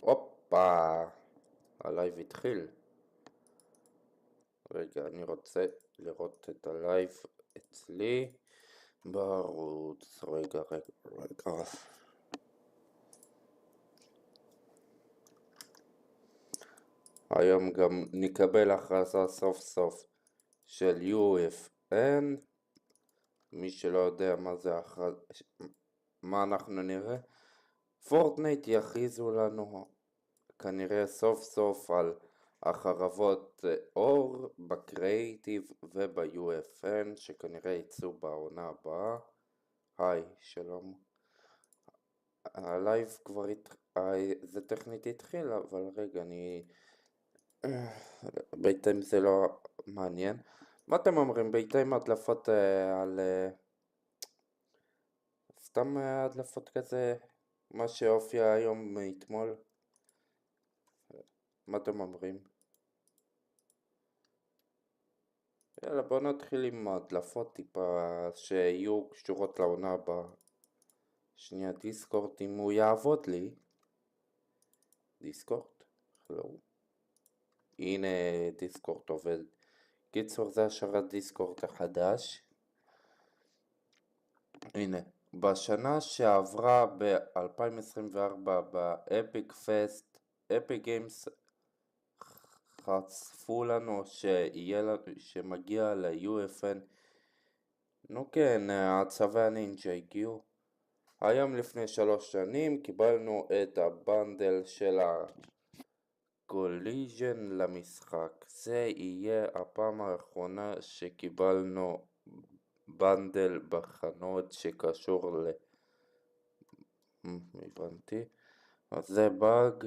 הופה, הלייב התחיל. רגע, אני רוצה לראות את הלייב אצלי בערוץ. רגע. היום גם נקבל הכרזה סוף סוף של UFN. מי שלא יודע מה זה הכרזה, מה אנחנו נראה, פורטנייט יכריזו לנו כנראה סוף סוף על החרבות אור בקריאיטיב וב-UFN שכנראה יצאו בעונה הבאה. היי, שלום. הלייב כבר זה טכנית התחיל, אבל רגע, בינתיים זה לא מעניין. מה אתם אומרים? בינתיים הדלפות על סתם הדלפות כזה, מה שהופיע היום מאתמול? מה אתם אומרים? יאללה, בוא נתחיל עם הדלפות טיפה שיהיו קשורות לעונה הבאה. שנייה, דיסקורד, אם הוא יעבוד לי. דיסקורד? לא. הנה דיסקורד עובד. קיצור, זה השרת דיסקורד החדש. הנה, בשנה שעברה ב-2024 באפיק פסט, אפיק גיימס חשפו לנו שמגיע ל-UFN. נו כן, הצווי הנינג'ה הגיעו. היום לפני 3 שנים קיבלנו את הבנדל של הקוליז'ן למשחק. זה יהיה הפעם האחרונה שקיבלנו בנדל בחנות שקשור הבנתי. אז זה באג.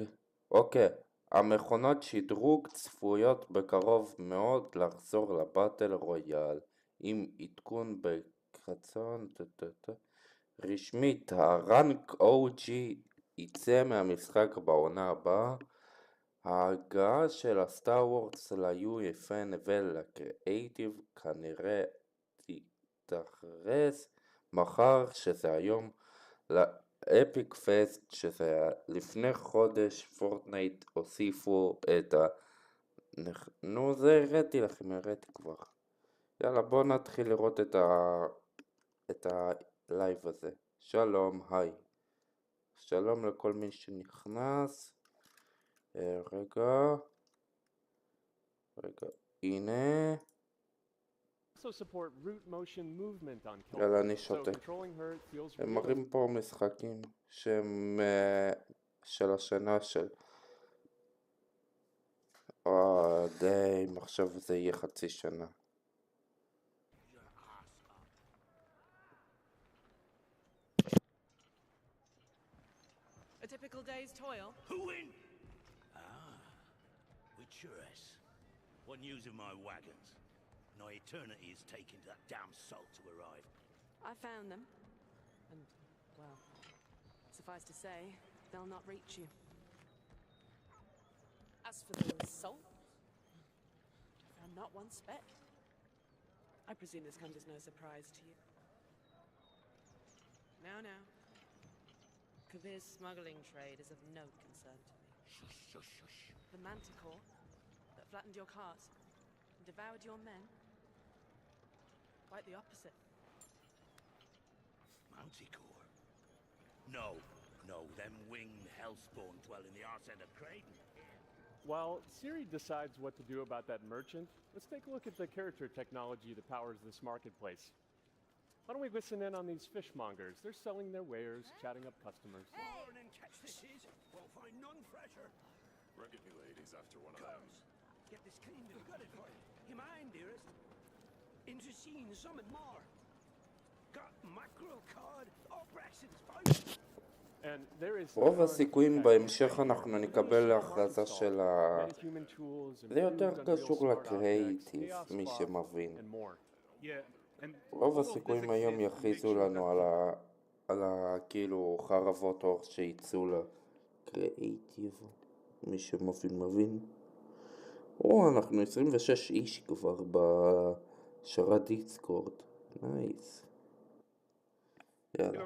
אוקיי, המכונות שדרוג צפויות בקרוב מאוד לחזור לבטל רויאל עם עדכון בקרצון רשמית. הרנק OG יצא מהמשחק בעונה הבאה. ההגעה של הסטאר וורס ל-UFN ולקריאיטיב כנראה תתאכרס מחר, שזה היום לאפיק פסט, שזה לפני חודש. פורטנייט הוסיפו את נו, זה הראיתי לכם, הראיתי כבר. יאללה, בואו נתחיל לראות את הלייב הזה. שלום, היי. שלום לכל מי שנכנס. רגע, הנה. יאללה, אני שותה. הם מראים פה משחקים שהם של השנה של די, עכשיו זה יהיה חצי שנה. A typical day's toil. Who in? With us. What news of my wagons? No eternity is taking that damn salt to arrive. I found them. And, well, suffice to say, they'll not reach you. As for the salt, I found not one speck. I presume this comes as no surprise to you. Now. Kabir's smuggling trade is of no concern to me. Shush. The manticore that flattened your cart and devoured your men? Quite the opposite. Manticore? No, them winged hellspawn dwell in the arse end of Creighton. While Siri decides what to do about that merchant, let's take a look at the character technology that powers this marketplace. Why don't we listen in on these fishmongers? They're selling their wares, chatting up customers. Morning, catch fishes. Won't find none fresher. Rugged me ladies after one of them. Get this cleaned and gutted for you. You mind, dearest? Into scene, something more. Got mackerel, cod, all Brexit's fine. And there is רוב הסיכויים בהמשך אנחנו נקבל הכרזה של זה יותר קשור לקריאיטיב, מי שמבין. רוב הסיכויים היום יכריזו לנו על כאילו חרבות אור שיצאו לקריאיטיב, מי שמבין. אנחנו 26 איש כבר בשרת דיסקורד. נייס. יאללה.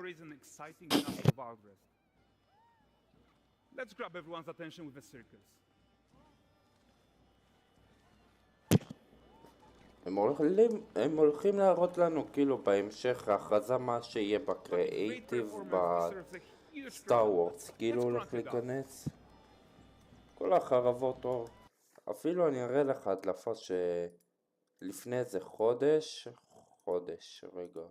Let's grab everyone's attention with a circus. הם הולכים להראות לנו כאילו בהמשך ההכרזה מה שיהיה בקריאייטיב בסטאר וורס, כאילו הולך להיכנס כל החרבות אור. אפילו אני אראה לך הדלפה שלפני איזה חודש רגע,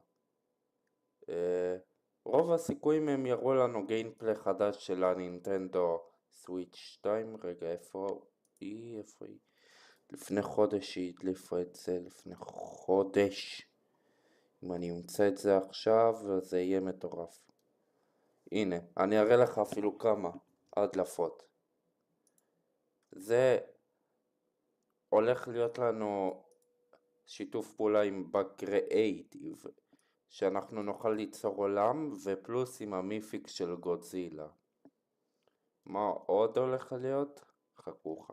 רוב הסיכויים הם יראו לנו גיימפלי חדש של הנינטנדו סוויץ' 2. רגע, איפה היא? לפני חודש היא הדליפה את זה, לפני חודש. אם אני אמצא את זה עכשיו זה יהיה מטורף. הנה, אני אראה לך אפילו כמה הדלפות. זה הולך להיות לנו שיתוף פעולה עם בקריאייטיב, שאנחנו נוכל ליצור עולם, ופלוס עם המיפיק של גודזילה. מה עוד הולך להיות? חכו.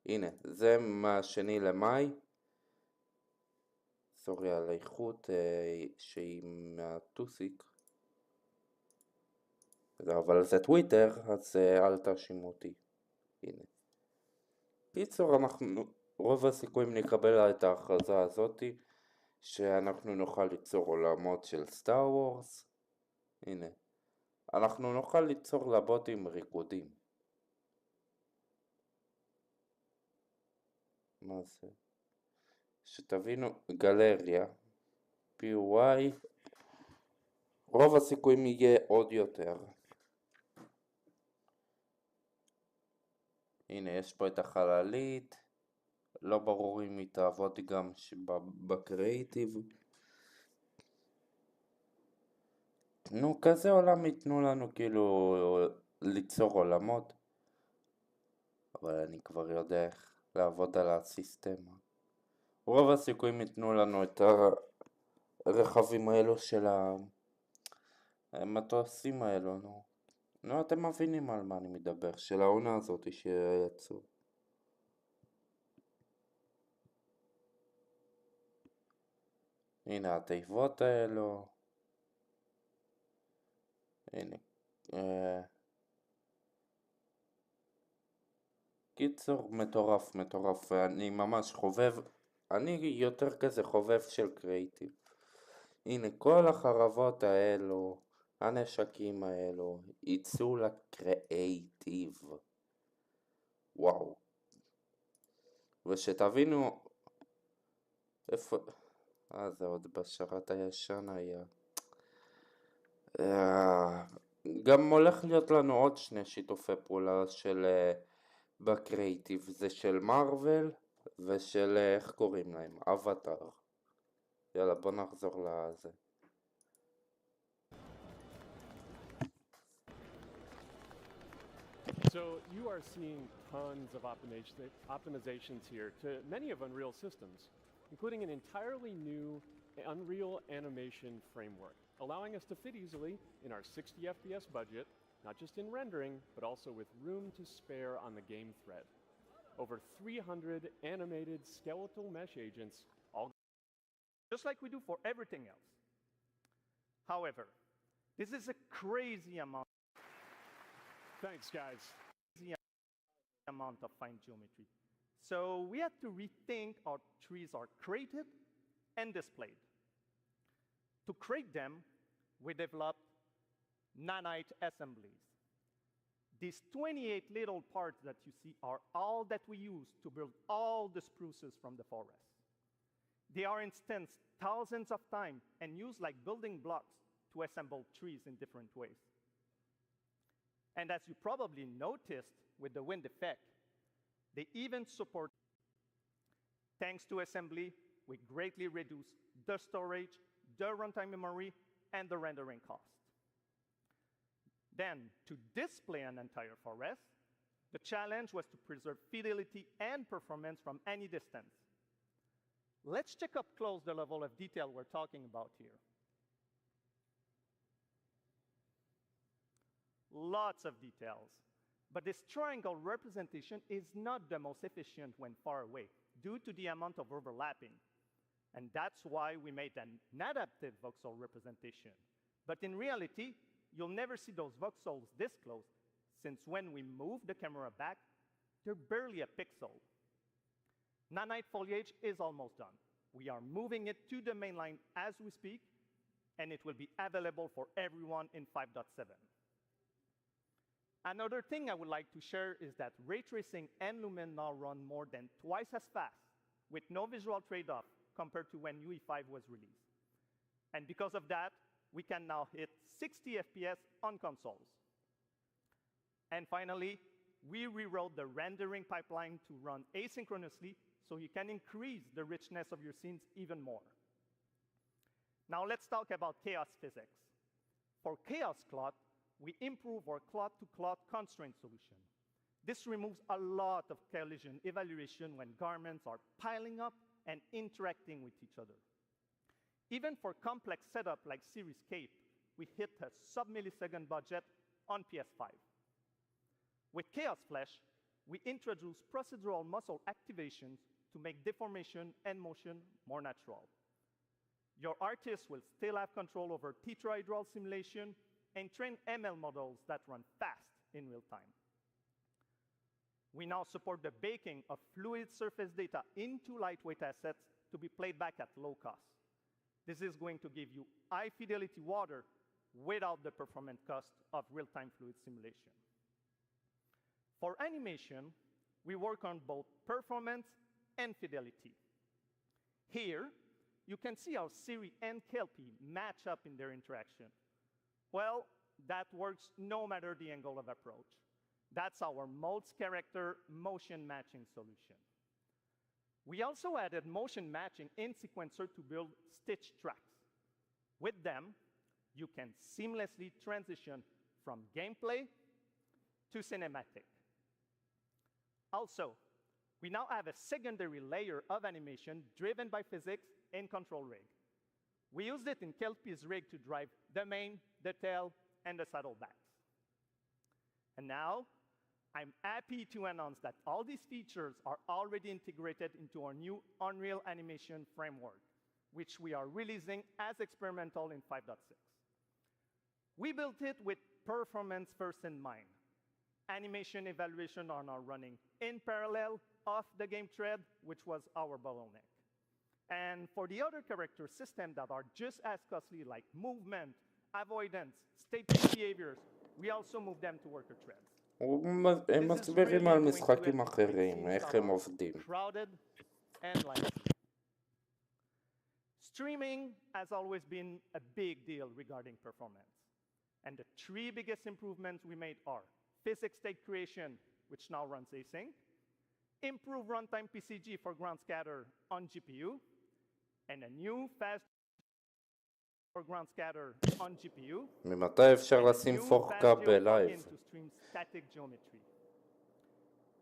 הנה, זה מהשני למאי. סורי על האיכות שהיא מהטוסיק. אבל זה טוויטר, אז אל תאשימו אותי. הנה. קיצור, רוב הסיכויים נקבל את ההכרזה הזאתי, שאנחנו נוכל ליצור עולמות של סטאר וורס. הנה. אנחנו נוכל ליצור לבוטים ריקודים. מה זה? שתבינו, גלריה, PY, רוב הסיכויים יהיה עוד יותר. הנה, יש פה את החללית, לא ברור אם היא תעבוד גם בקריאייטיב. נו, כזה עולם ייתנו לנו כאילו ליצור עולמות, אבל אני כבר יודע איך לעבוד על הסיסטמה. רוב הסיכויים ייתנו לנו את הרכבים האלו של המטוסים האלו, נו, אתם מבינים על מה אני מדבר, של העונה הזאת שיצאו. הנה התיבות האלו. הנה. קיצור, מטורף, אני ממש חובב, אני יותר כזה חובב של קריאייטיב. הנה, כל החרבות האלו, הנשקים האלו, יצאו לקריאייטיב. וואו. ושתבינו, איפה, זה עוד בשרת הישן היה. גם הולך להיות לנו עוד שני שיתופי פעולה של בקריאייטיב, זה של מארוול ושל איך קוראים להם, אבטאר. יאללה, בוא נחזור לזה. So you are seeing tons of optimizations here to many of Unreal systems, including an entirely new Unreal animation framework, allowing us to fit easily in our 60 FPS budget, not just in rendering, but also with room to spare on the game thread. Over 300 animated skeletal mesh agents, all just like we do for everything else. However, this is a crazy amount. Thanks, guys. Crazy amount of fine geometry. So we had to rethink how trees are created and displayed. To create them, we developed nanite assemblies. These 28 little parts that you see are all that we use to build all the spruces from the forest. They are instanced thousands of times and used like building blocks to assemble trees in different ways. And as you probably noticed with the wind effect, they even support. Thanks to assembly, we greatly reduce the storage, the runtime memory, and the rendering cost. Then, to display an entire forest, the challenge was to preserve fidelity and performance from any distance. Let's check up close the level of detail we're talking about here. Lots of details, but this triangle representation is not the most efficient when far away due to the amount of overlapping. And that's why we made an adaptive voxel representation. But in reality, you'll never see those voxels this close, since when we move the camera back, they're barely a pixel. Nanite foliage is almost done. We are moving it to the main line as we speak, and it will be available for everyone in 5.7. Another thing I would like to share is that ray tracing and lumen now run more than twice as fast, with no visual trade-off compared to when UE5 was released. And because of that, we can now hit 60 FPS on consoles. And finally, we rewrote the rendering pipeline to run asynchronously so you can increase the richness of your scenes even more. Now let's talk about chaos physics. For chaos cloth, we improve our cloth-to-cloth constraint solution. This removes a lot of collision evaluation when garments are piling up and interacting with each other. Even for complex setup like Series Cape, we hit a sub-millisecond budget on PS5. With Chaos Flesh, we introduce procedural muscle activations to make deformation and motion more natural. Your artist will still have control over tetrahedral simulation and train ML models that run fast in real time. We now support the baking of fluid surface data into lightweight assets to be played back at low cost. This is going to give you high-fidelity water without the performance cost of real-time fluid simulation. For animation, we work on both performance and fidelity. Here, you can see how Siri and Kelpie match up in their interaction. Well, that works no matter the angle of approach. That's our Modes character motion matching solution. We also added motion matching in Sequencer to build stitch tracks. With them, you can seamlessly transition from gameplay to cinematic. Also, we now have a secondary layer of animation driven by physics in Control Rig. We used it in Kelpie's rig to drive the mane, the tail, and the saddlebags. And now, I'm happy to announce that all these features are already integrated into our new Unreal Animation framework, which we are releasing as experimental in 5.6. We built it with performance first in mind. Animation evaluation are now running in parallel off the game thread, which was our bottleneck. And for the other character systems that are just as costly, like movement, avoidance, state behaviors, we also move them to worker threads. הם מסבירים על משחקים אחרים, איך הם עובדים. Crowded and lengthy. Streaming has always been a big deal regarding performance. And the three biggest improvements we made are physics state creation, which now runs async, improve runtime PCG for ground scatter on GPU, and a new fast for ground scatter on GPU. ממתי אפשר לשים 4K בלייב?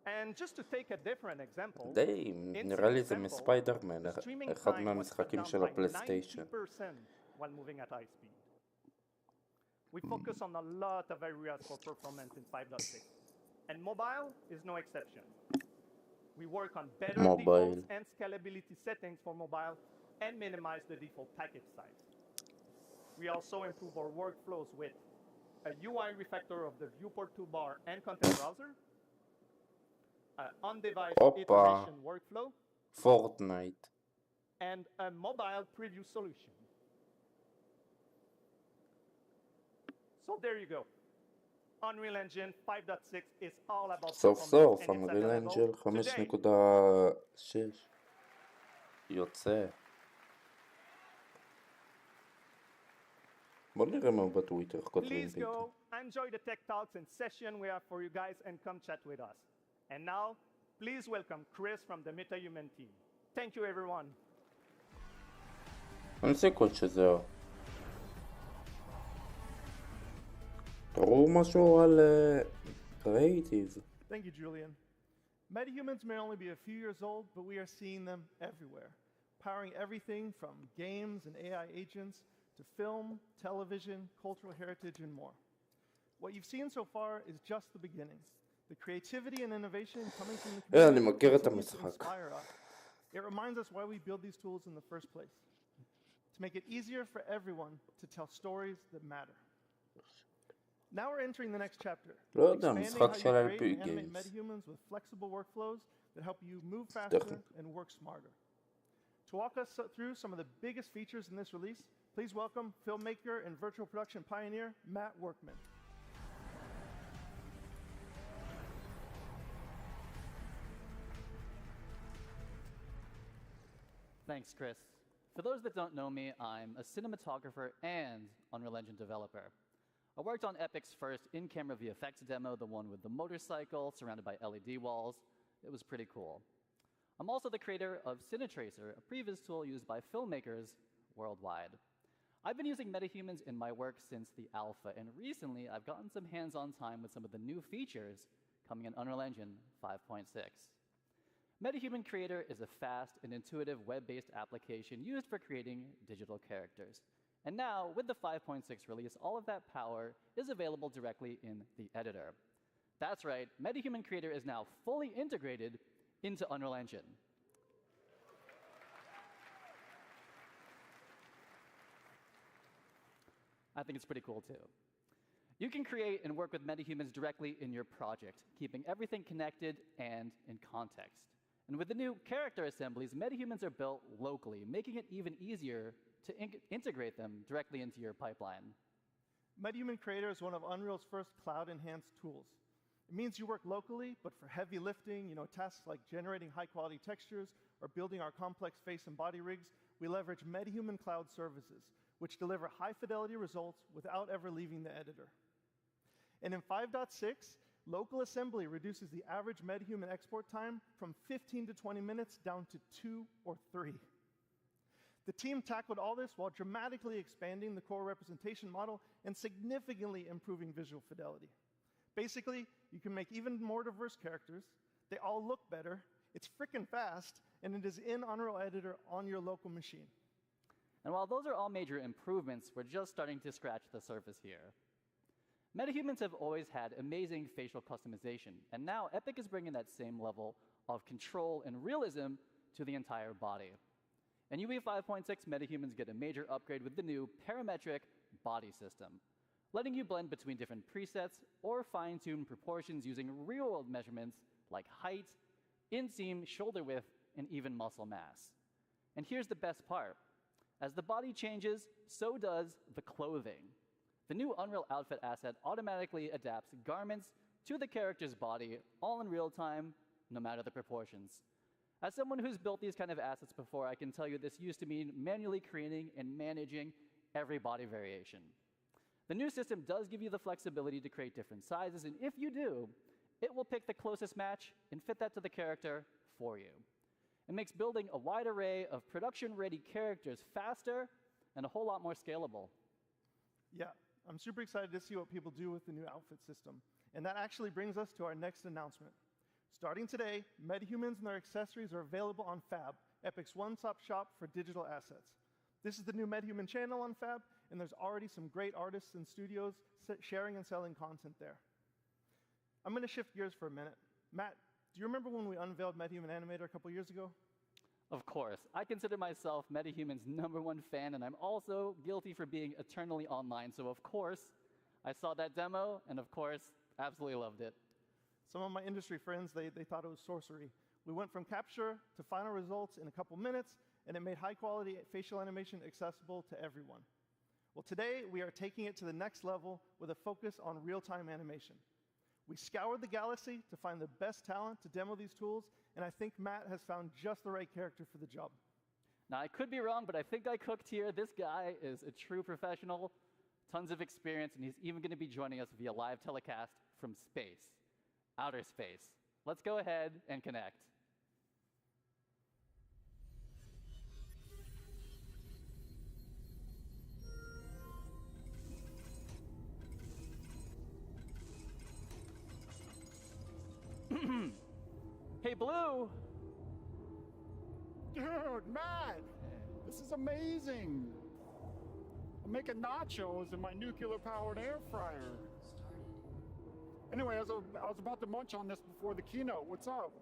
And just to take a different example, די, נראה לי זה מספיידרמן, אחד מהמשחקים של הפלייסטיישן. while moving at high speed. We focus on a lot of areas for performance in 5.6, and mobile is no exception. We work on better defaults and scalability settings for mobile and minimize the default package size. We also improve our workflows with a UI refactor of the viewport toolbar and content browser, an on-device iteration workflow, פורטנייט. and a mobile preview solution. So there you go. Unreal Engine 5.6 is all about סוף performance, סוף, and it's Unreal available Engine today. 5.6 יוצא. בוא נראה מה בטוויטר כותבים. Please go enjoy the tech talks and session we have for you guys and come chat with us. And now, please welcome Chris from the MetaHuman team. Thank you, everyone. אין סיכוי שזהו. תראו משהו על קריאיטיב. Thank you, Julian. MetaHumans may only be a few years old, but we are seeing them everywhere, powering everything from games and AI agents to film, television, cultural heritage, and more. What you've seen so far is just the beginning. The creativity and innovation coming from the אני community מכיר את continues to המשחק. inspire us. It reminds us why we build these tools in the first place, to make it easier for everyone to tell stories that matter. Now we're entering the next chapter. לא יודע, expanding משחק how של you create LP and animate Games. metahumans with flexible workflows that help you move faster and work smarter. To walk us through some of the biggest features in this release, please welcome filmmaker and virtual production pioneer, Matt Workman. Thanks, Chris. For those that don't know me, I'm a cinematographer and Unreal Engine developer. I worked on Epic's first in-camera VFX demo, the one with the motorcycle surrounded by LED walls. It was pretty cool. I'm also the creator of Cinetracer, a previous tool used by filmmakers worldwide. I've been using metahumans in my work since the alpha, and recently I've gotten some hands-on time with some of the new features coming in Unreal Engine 5.6. MetaHuman Creator is a fast and intuitive web-based application used for creating digital characters. And now, with the 5.6 release, all of that power is available directly in the editor. That's right, MetaHuman Creator is now fully integrated into Unreal Engine. I think it's pretty cool too. You can create and work with metahumans directly in your project, keeping everything connected and in context. And with the new character assemblies, metahumans are built locally, making it even easier to integrate them directly into your pipeline. MetaHuman Creator is one of Unreal's first cloud-enhanced tools. It means you work locally, but for heavy lifting, tasks like generating high-quality textures or building our complex face and body rigs, we leverage MetaHuman Cloud services, which deliver high-fidelity results without ever leaving the editor. And in 5.6, local assembly reduces the average MetaHuman export time from 15 to 20 minutes down to 2 or 3. The team tackled all this while dramatically expanding the core representation model and significantly improving visual fidelity. Basically, you can make even more diverse characters, they all look better, it's frickin' fast, and it is in Unreal Editor on your local machine. And while those are all major improvements, we're just starting to scratch the surface here. Metahumans have always had amazing facial customization, and now Epic is bringing that same level of control and realism to the entire body. In UE 5.6, metahumans get a major upgrade with the new parametric body system, letting you blend between different presets or fine-tune proportions using real-world measurements like height, inseam, shoulder width, and even muscle mass. And here's the best part. As the body changes, so does the clothing. The new Unreal Outfit asset automatically adapts garments to the character's body, all in real time, no matter the proportions. As someone who's built these kind of assets before, I can tell you this used to mean manually creating and managing every body variation. The new system does give you the flexibility to create different sizes, and if you do, it will pick the closest match and fit that to the character for you. It makes building a wide array of production-ready characters faster and a whole lot more scalable. Yeah, I'm super excited to see what people do with the new outfit system. And that actually brings us to our next announcement. Starting today, metahumans and their accessories are available on Fab, Epic's one-stop shop for digital assets. This is the new MetaHuman channel on Fab, and there's already some great artists and studios sharing and selling content there. I'm going to shift gears for a minute. Matt, do you remember when we unveiled MetaHuman Animator a couple years ago? Of course. I consider myself MetaHuman's #1 fan, and I'm also guilty for being eternally online, so of course, I saw that demo, and of course, absolutely loved it. Some of my industry friends, they thought it was sorcery. We went from capture to final results in a couple minutes, and it made high-quality facial animation accessible to everyone. Well, today, we are taking it to the next level with a focus on real-time animation. We scoured the galaxy to find the best talent to demo these tools, and I think Matt has found just the right character for the job. Now, I could be wrong, but I think I cooked here. This guy is a true professional, tons of experience, and he's even going to be joining us via live telecast from space, outer space. Let's go ahead and connect. Hey, Blue! Dude, Matt! This is amazing! I'm making nachos in my nuclear-powered air fryer. Anyway, I was about to munch on this before the keynote. What's up?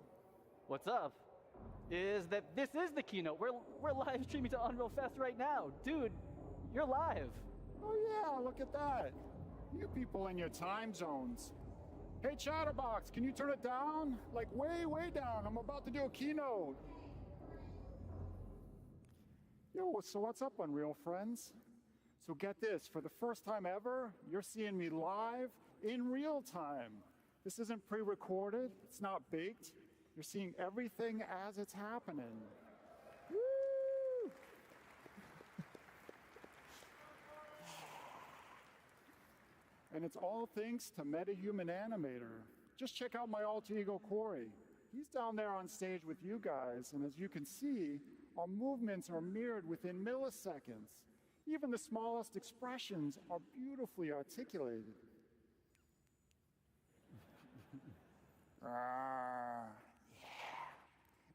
What's up is that this is the keynote. We're live streaming to Unreal Fest right now. Dude, you're live. Oh yeah, look at that. You people in your time zones. Hey, Chatterbox, can you turn it down? Like way, way down. I'm about to do a keynote. Yo, so what's up, Unreal friends? So get this, for the first time ever, you're seeing me live in real time. This isn't pre-recorded, it's not baked. You're seeing everything as it's happening. Woo! And it's all thanks to MetaHuman Animator. Just check out my alter ego, Corey. He's down there on stage with you guys, and as you can see, our movements are mirrored within milliseconds. Even the smallest expressions are beautifully articulated. Yeah.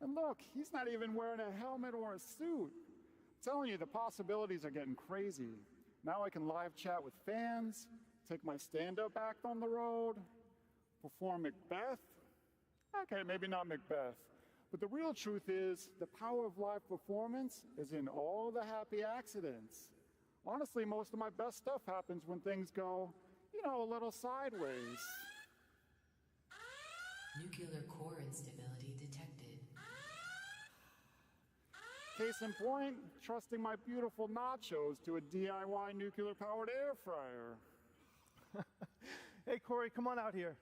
And look, he's not even wearing a helmet or a suit. I'm telling you, the possibilities are getting crazy. Now I can live chat with fans, take my stand-up act on the road, perform Macbeth. Okay, maybe not Macbeth. But the real truth is, the power of live performance is in all the happy accidents. Honestly, most of my best stuff happens when things go, you know, a little sideways. Nuclear core instability detected. Case in point, trusting my beautiful nachos to a DIY nuclear-powered air fryer. Hey, Corey, come on out here.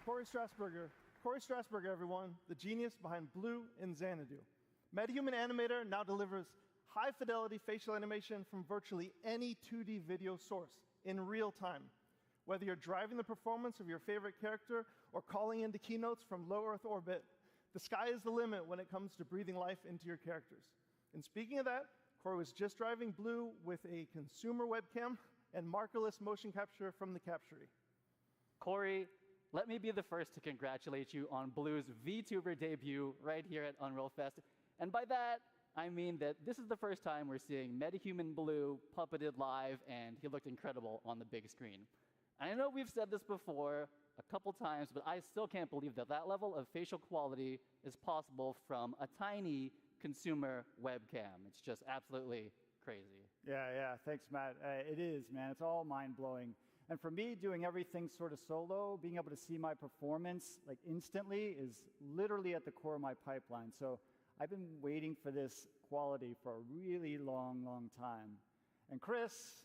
Corey Strasberger, everyone, the genius behind Blue and Xanadu. MetaHuman Animator now delivers high-fidelity facial animation from virtually any 2D video source in real time. Whether you're driving the performance of your favorite character or calling into keynotes from low Earth orbit, the sky is the limit when it comes to breathing life into your characters. And speaking of that, Corey was just driving Blue with a consumer webcam and markerless motion capture from the Captury. Corey, let me be the first to congratulate you on Blue's VTuber debut right here at Unreal Fest. And by that, I mean that this is the first time we're seeing MetaHuman Blue puppeted live, and he looked incredible on the big screen. I know we've said this before a couple times, but I still can't believe that that level of facial quality is possible from a tiny consumer webcam. It's just absolutely crazy. Yeah, thanks, Matt. It is, man. It's all mind-blowing. And for me, doing everything sort of solo, being able to see my performance like instantly is literally at the core of my pipeline. So I've been waiting for this quality for a really long, long time. And Chris,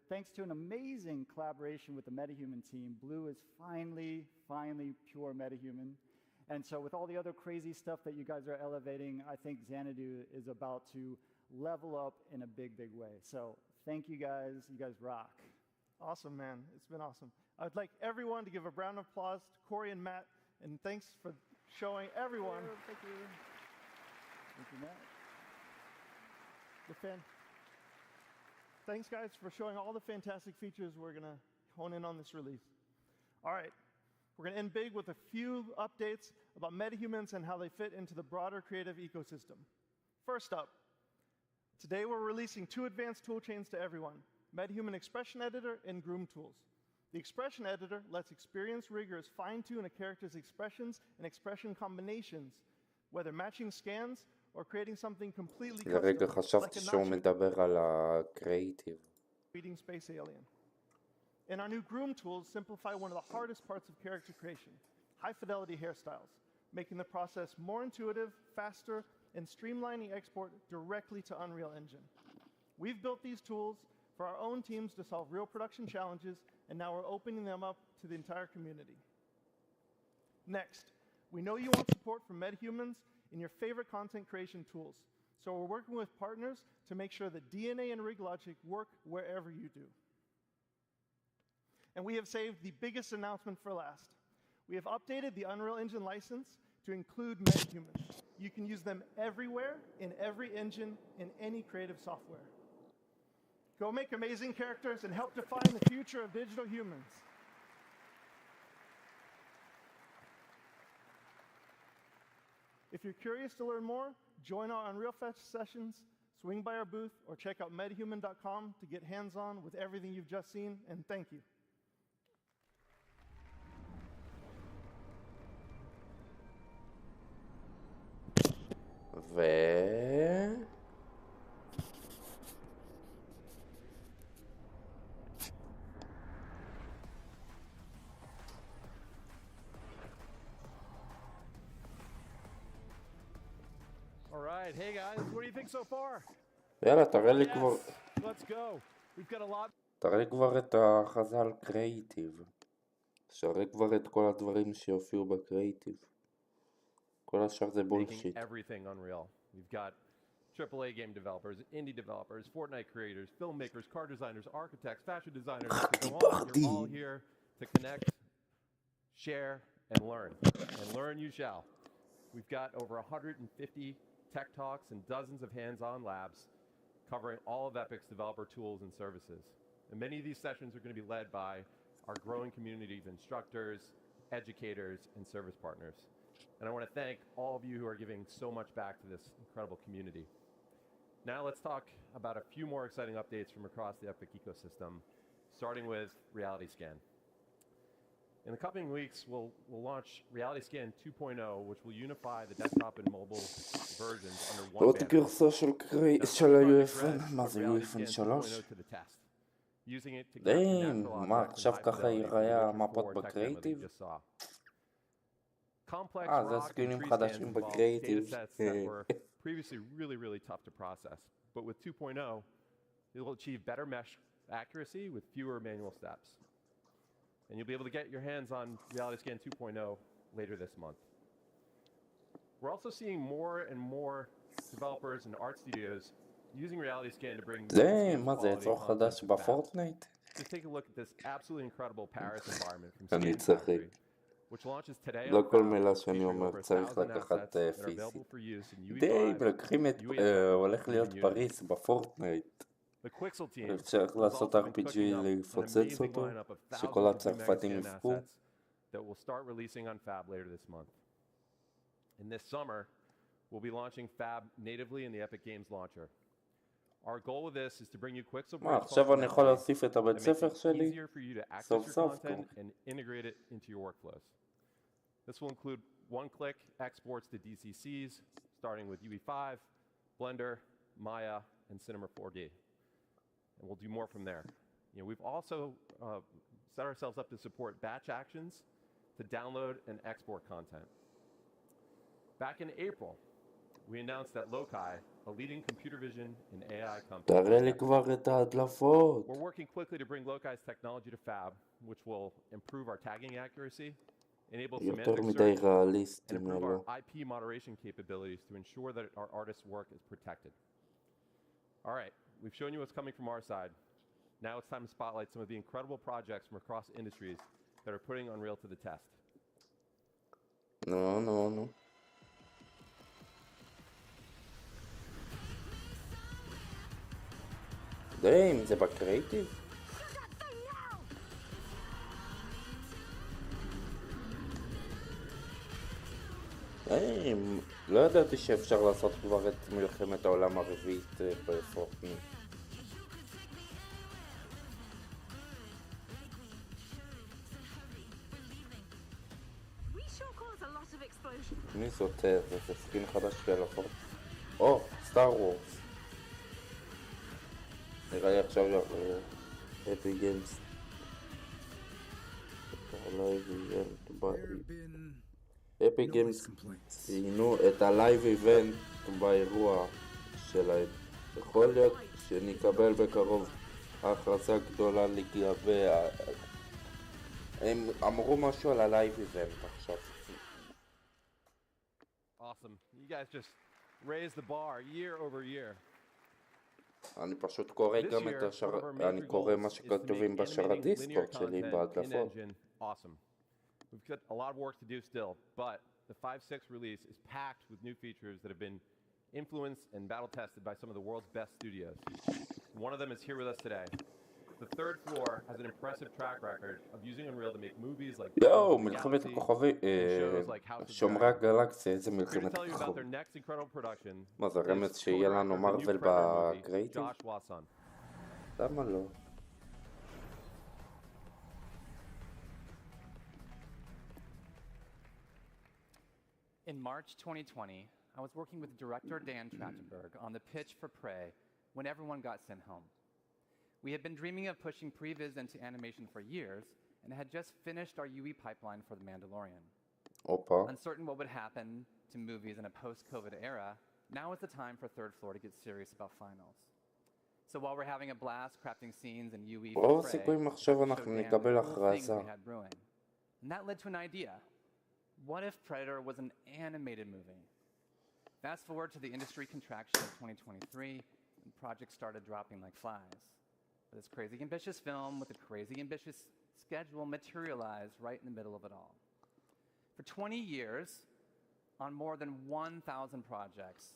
thanks to an amazing collaboration with the MetaHuman team, Blue is finally pure MetaHuman. And so with all the other crazy stuff that you guys are elevating, I think Xanadu is about to level up in a big, big way. So thank you guys. You guys rock. Awesome, man. It's been awesome. I'd like everyone to give a round of applause to Corey and Matt, and thanks for showing everyone. Thank you. Thank you, Matt. Thanks, guys, for showing all the fantastic features we're going to hone in on this release. All right. We're going to end big with a few updates about MetaHumans and how they fit into the broader creative ecosystem. First up, today we're releasing 2 advanced toolchains to everyone: MetaHuman Expression Editor and Groom Tools. The Expression Editor lets experienced riggers fine-tune a character's expressions and expression combinations, whether matching scans or creating something completely custom, לרגע חשבתי שהוא מדבר על הקריאיטיב. Reading Space Alien. And our new Groom Tools simplify one of the hardest parts of character creation, high-fidelity hairstyles, making the process more intuitive, faster, and streamlining export directly to Unreal Engine. We've built these tools for our own teams to solve real production challenges, and now we're opening them up to the entire community. Next, we know you want support from MetaHumans in your favorite content creation tools, so we're working with partners to make sure that DNA and rig logic work wherever you do. And we have saved the biggest announcement for last. We have updated the Unreal Engine license to include MetaHumans. You can use them everywhere, in every engine, in any creative software. Go make amazing characters and help define the future of digital humans. If you're curious to learn more, join our Unreal Fest sessions, swing by our booth, or check out metahuman.com to get hands-on with everything you've just seen, and thank you. ו... All right, hey guys, what do you think so far? יאללה, תראה לי כבר... Let's go. We've got a lot. תראה לי כבר את ההכרזה על קריאיטיב. שראה כבר את כל הדברים שיופיעו בקריאיטיב. כל השאר זה בולשיט. Everything unreal. We've got AAA game developers, indie developers, Fortnite creators, filmmakers, car designers, architects, fashion designers. You're all here to connect, share, and learn. And learn you shall. We've got over 150 tech talks and dozens of hands-on labs covering all of Epic's developer tools and services. And many of these sessions are going to be led by our growing community of instructors, educators, and service partners. And I want to thank all of you who are giving so much back to this incredible community. Now let's talk about a few more exciting updates from across the Epic ecosystem, starting with Reality Scan. In the coming weeks, we'll launch Reality Scan 2.0, which will unify the desktop and mobile versions under one עוד banner. גרסה של ה-UFN, מה זה UFN 3? דיין, מה עכשיו ככה ייראה המפות בקריאיטיב? זה הסקינים חדשים בקריאיטיב. Previously really tough to process, but with 2.0, it will achieve better mesh accuracy with fewer manual steps. And you'll be able to get your hands on Reality Scan 2.0 later this month. We're also seeing more and more developers and art studios using Reality Scan to bring מה זה יצור חדש בפורטנייט? Just take a look at this absolutely incredible Paris environment from אני Scan צחק. Factory, which launches today. לא כל מילה שאני אומר צריך לקחת פיזית. די, לוקחים את... הולך להיות פריס בפורטנייט. אפשר לעשות RPG לפוצץ אותו, שכל הצרפתים יפקו. That will start releasing on Fab later this month. And this summer, we'll be launching Fab natively in the Epic Games Launcher. Our goal with this is to bring you Quixel מה, עכשיו אני יכול להוסיף את הבית ספר שלי? סוף סוף. And integrate it into your workflows. This will include one-click exports to DCCs, starting with UE5, Blender, Maya, and Cinema 4D. And we'll do more from there. You know, we've also set ourselves up to support batch actions to download and export content. Back in April, we announced that Loci, a leading computer vision and AI company, תראה לי כבר את ההדלפות. we're working quickly to bring Loci's technology to Fab, which will improve our tagging accuracy, enable יותר semantic מדי search, and ריאליסטים improve אלו. our IP moderation capabilities to ensure that our artists' work is protected. All right, we've shown you what's coming from our side. Now it's time to spotlight some of the incredible projects from across industries that are putting Unreal to the test. נו. די, זה בקריאיטיב? די, לא ידעתי שאפשר לעשות כבר את מלחמת העולם הרביעית בפורטנייט. מי זאת? זה סקין חדש של הפורט. או, סטאר וורס. נראה לי עכשיו אפי גיימס. אפי גיימס ציינו את הלייב איבנט באירוע שלהם. יכול להיות שנקבל בקרוב הכרזה גדולה לגבי... הם אמרו משהו על הלייב איבנט עכשיו. Awesome. You guys just raised the bar year over year. אני פשוט קורא גם את אני קורא מה שכתובים בשרת דיסקורד שלי בהדלפות. Awesome. We've got a lot of work to do still, but the 5.6 release is packed with new features that have been influenced and battle tested by some of the world's best studios. One of them is here with us today. The third floor has an impressive track record of using Unreal to make movies like מלחמת הכוכבים, שומרי הגלקסיה, איזה מלחמת הכוכבים. מה זה רמז שיהיה לנו מרוול בקריאיטיב? למה לא? In March 2020, I was working with director Dan Trachtenberg on the pitch for Prey when everyone got sent home. We had been dreaming of pushing previs into animation for years and had just finished our UE pipeline for The Mandalorian. הופה. Uncertain what would happen to movies in a post-COVID era, now is the time for Third Floor to get serious about finals. So while we're having a blast crafting scenes in UE רוב for Prey, הסיכויים I עכשיו showed אנחנו Dan נקבל the cool things הכרזה. we had brewing. And that led to an idea. What if Predator was an animated movie? Fast forward to the industry contraction of 2023, and projects started dropping like flies. But this crazy ambitious film with a crazy ambitious schedule materialized right in the middle of it all. For 20 years, on more than 1,000 projects,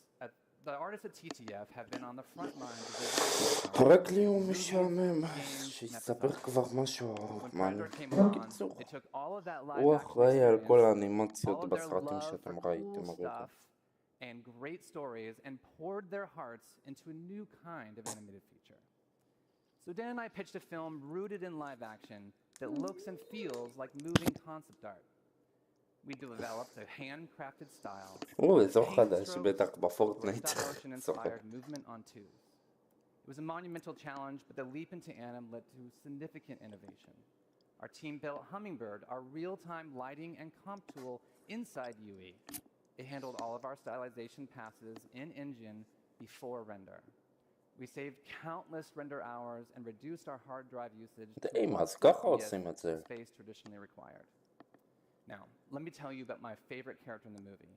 the artists at TTF have been on the front lines of רק לי הוא משעמם, שיספר כבר משהו מעניין. בקיצור, הוא אחראי על כל האנימציות בסרטים שאתם ראיתם הרגע. and great stories and poured their hearts into a new kind of animated feature. So Dan and I pitched a film rooted in live action that looks and feels like moving concept art. We developed a handcrafted style. אזור חדש, בטח בפורטנייט. Inspired movement on twos. It was a monumental challenge, but the leap into anim led to significant innovation. Our team built Hummingbird, our real-time lighting and comp tool inside UE. It handled all of our stylization passes in engine before render. We saved countless render hours and reduced our hard drive usage to the space traditionally required. Now, let me tell you about my favorite character in the movie.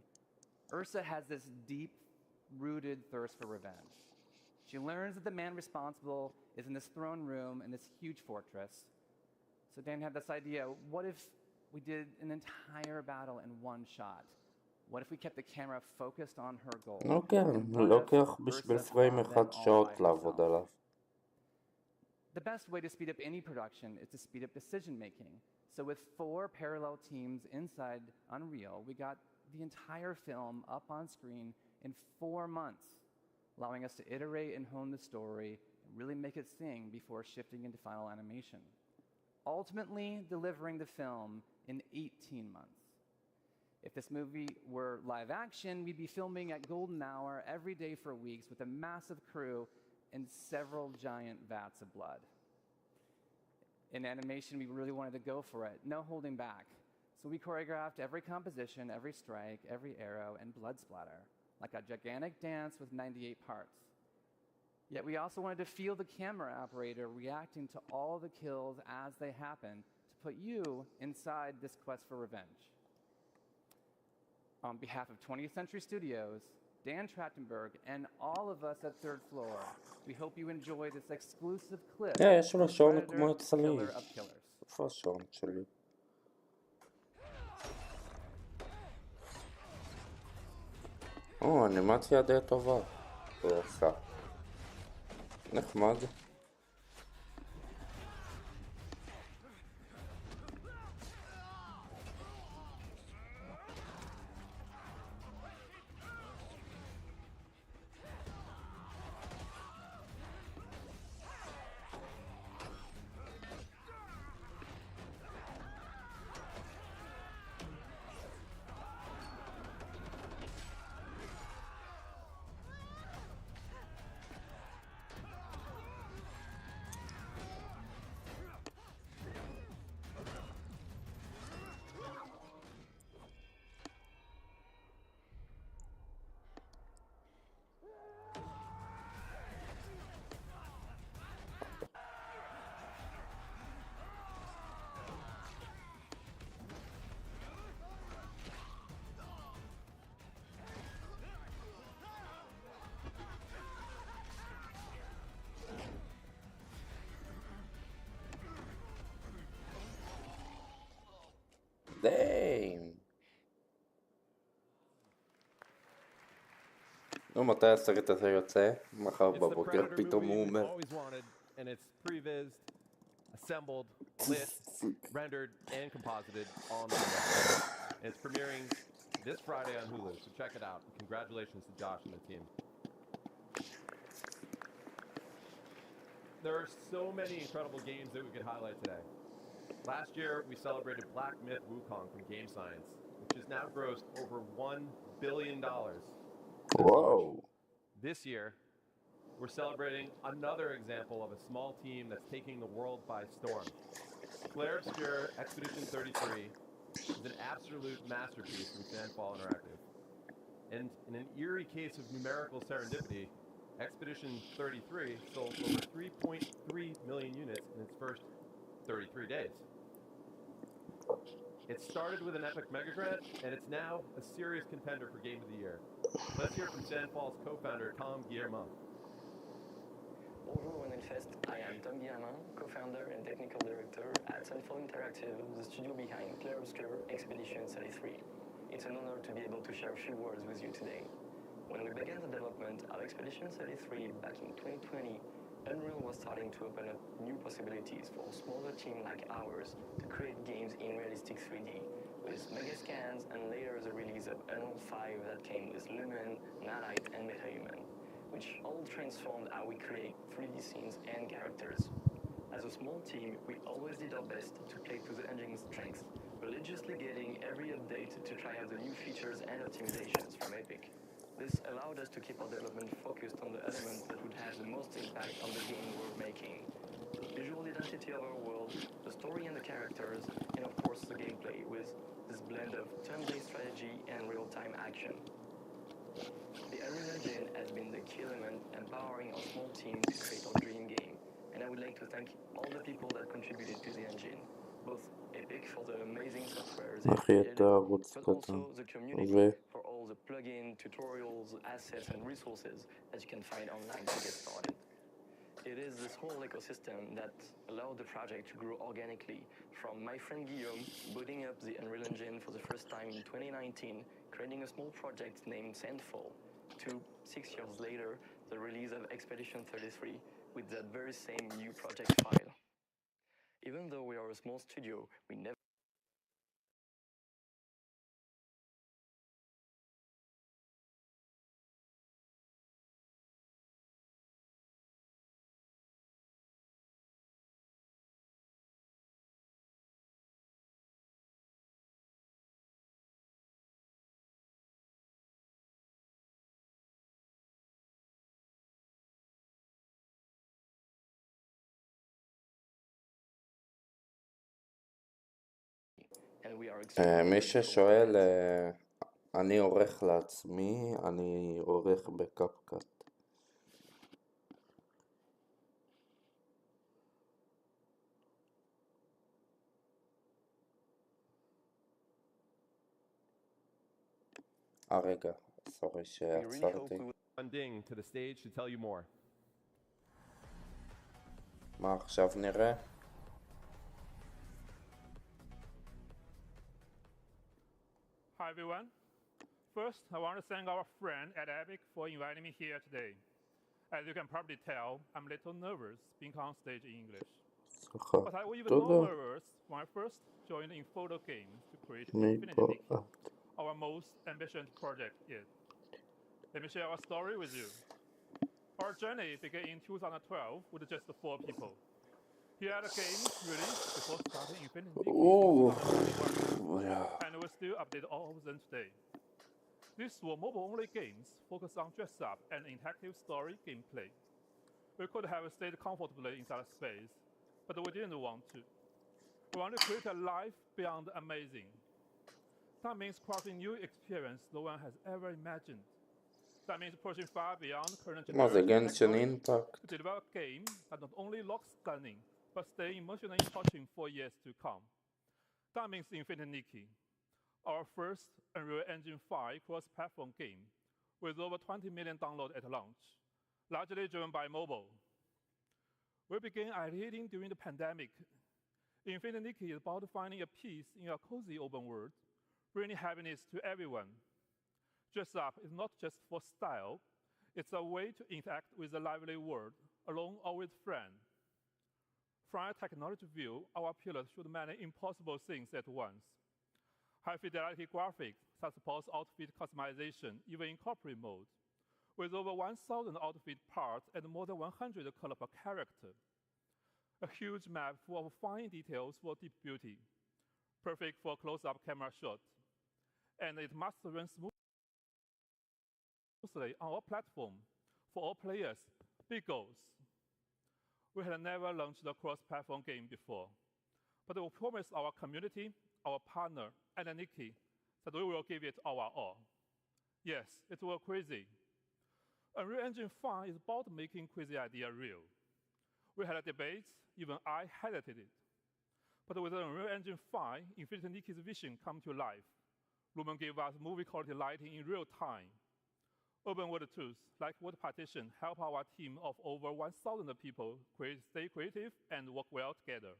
Ursa has this deep-rooted thirst for revenge. She learns that the man responsible is in this throne room in this huge fortress. So Dan had this idea, what if we did an entire battle in one shot? What if we kept the camera focused on her goal? לוקח בשביל פריים אחד שעות לעבוד עליו. The best way to speed up any production is to speed up decision making. So with 4 parallel teams inside Unreal, we got the entire film up on screen in 4 months, allowing us to iterate and hone the story and really make it sing before shifting into final animation. Ultimately delivering the film in 18 months. If this movie were live action, we'd be filming at golden hour every day for weeks with a massive crew and several giant vats of blood. In animation, we really wanted to go for it, no holding back. So we choreographed every composition, every strike, every arrow, and blood splatter, like a gigantic dance with 98 parts. Yet we also wanted to feel the camera operator reacting to all the kills as they happen to put you inside this quest for revenge. On behalf of 20th Century Studios, Dan Trachtenberg, and all of us at Third Floor, we hope you enjoy this exclusive clip יש לו of שעון Predator, כמו אצלי. Killer of Killers. איפה השעון שלי? אנימציה די טובה. הוא עושה. נחמד. דיין. נו, מתי הסרט הזה יוצא? מחר בבוקר פתאום הוא אומר. And it's prevised, assembled, lit, rendered, and composited all in one day. And it's premiering this Friday on Hulu, so check it out. Congratulations to Josh and the team. There are so many incredible games that we could highlight today. Last year, we celebrated Black Myth Wukong from Game Science, which has now grossed over $1 billion since launch. וואו. This year, we're celebrating another example of a small team that's taking the world by storm. Claire Obscure Expedition 33 is an absolute masterpiece from Sandfall Interactive. And in an eerie case of numerical serendipity, Expedition 33 sold over 3.3 million units in its first 33 days. It started with an epic mega grant, and it's now a serious contender for Game of the Year. Let's hear from Sandfall's co-founder, Tom Guillermin. Bonjour Onelfest, I am Tom Guillermin, co-founder and technical director at Sandfall Interactive, the studio behind Claire Obscure Expedition 33. It's an honor to be able to share a few words with you today. When we began the development of Expedition 33 back in 2020, Unreal was starting to open up new possibilities for a smaller team like ours to create games in realistic 3D, with mega scans and later the release of Unreal 5 that came with Lumen, Nanite and MetaHuman, which all transformed how we create 3D scenes and characters. As a small team, we always did our best to play to the engine's strengths, religiously getting every update to try out the new features and optimizations from Epic. This allowed us to keep our development focused on the elements that would have the most impact on the game we're making. The visual identity of our world, the story and the characters, and of course the gameplay with this blend of turn-based strategy and real-time action. The Unreal Engine has been the key element empowering our small team to create our dream game, and I would like to thank all the people that contributed to the engine, both Epic for the amazing software they created, but also the community for all the plugin, tutorials, assets and resources that you can find online to get started. It is this whole ecosystem that allowed the project to grow organically, from my friend Guillaume booting up the Unreal Engine for the first time in 2019, creating a small project named Sandfall, to 6 years later, the release of Expedition 33 with that very same new project file. Even though we are a small studio, we never and we are מי ששואל, אני עורך לעצמי, אני עורך בקפקט. רגע, סורי שעצרתי. Ding to the stage to tell you more. מה עכשיו נראה? Hi everyone. First, I want to thank our friend at Epic for inviting me here today. As you can probably tell, I'm a little nervous being on stage in English. But I was even more nervous when I first joined in photo games to create Infinity, our most ambitious project yet. Let me share our story with you. Our journey began in 2012 with just 4 people. Here are the games released before starting Infinity, and we still update all of them today. These were mobile-only games focused on dress-up and interactive story gameplay. We could have stayed comfortably inside space, but we didn't want to. We want to create a life beyond amazing. That means crafting new experience no one has ever imagined. That means pushing far beyond current generation to develop a game that not only looks stunning, but stay emotionally touching for years to come. That means Infinity, our first Unreal Engine 5 cross-platform game, with over 20 million downloads at launch, largely driven by mobile. We began ideating during the pandemic. Infinity is about finding a peace in a cozy open world, bringing happiness to everyone. Dress Up is not just for style, it's a way to interact with the lively world, alone or with friends. From a technology view, our pillars should many impossible things at once. High-fidelity graphics that supports outfit customization, even in corporate mode, with over 1,000 outfit parts and more than 100 colors per character. A huge map full of fine details for deep beauty, perfect for close-up camera shots, and it must run smoothly. on our platform for all players, big goals. We had never launched a cross-platform game before, but we promised our community, our partner, and Nikki that we will give it our all. Yes, it was crazy. Unreal Engine 5 is about making crazy idea real. We had a debate, even I highlighted it. But with Unreal Engine 5, Infinity Nikki's vision come to life. Lumen gave us movie quality lighting in real time. Open world tools like word partition help our team of over 1,000 people stay creative and work well together.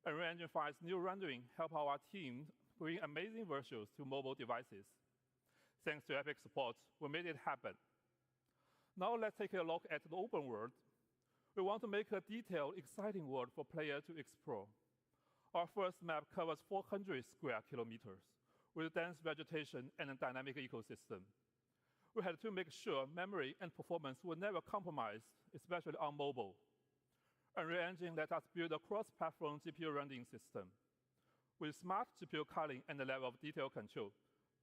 Unreal Engine 5's new rendering help our team bring amazing visuals to mobile devices. Thanks to Epic support, we made it happen. Now let's take a look at the open world. We want to make a detailed, exciting world for players to explore. Our first map covers 400 square kilometers with dense vegetation and a dynamic ecosystem. We had to make sure memory and performance were never compromised, especially on mobile. Unreal Engine let us build a cross-platform GPU rendering system. With smart GPU culling and a level of detail control,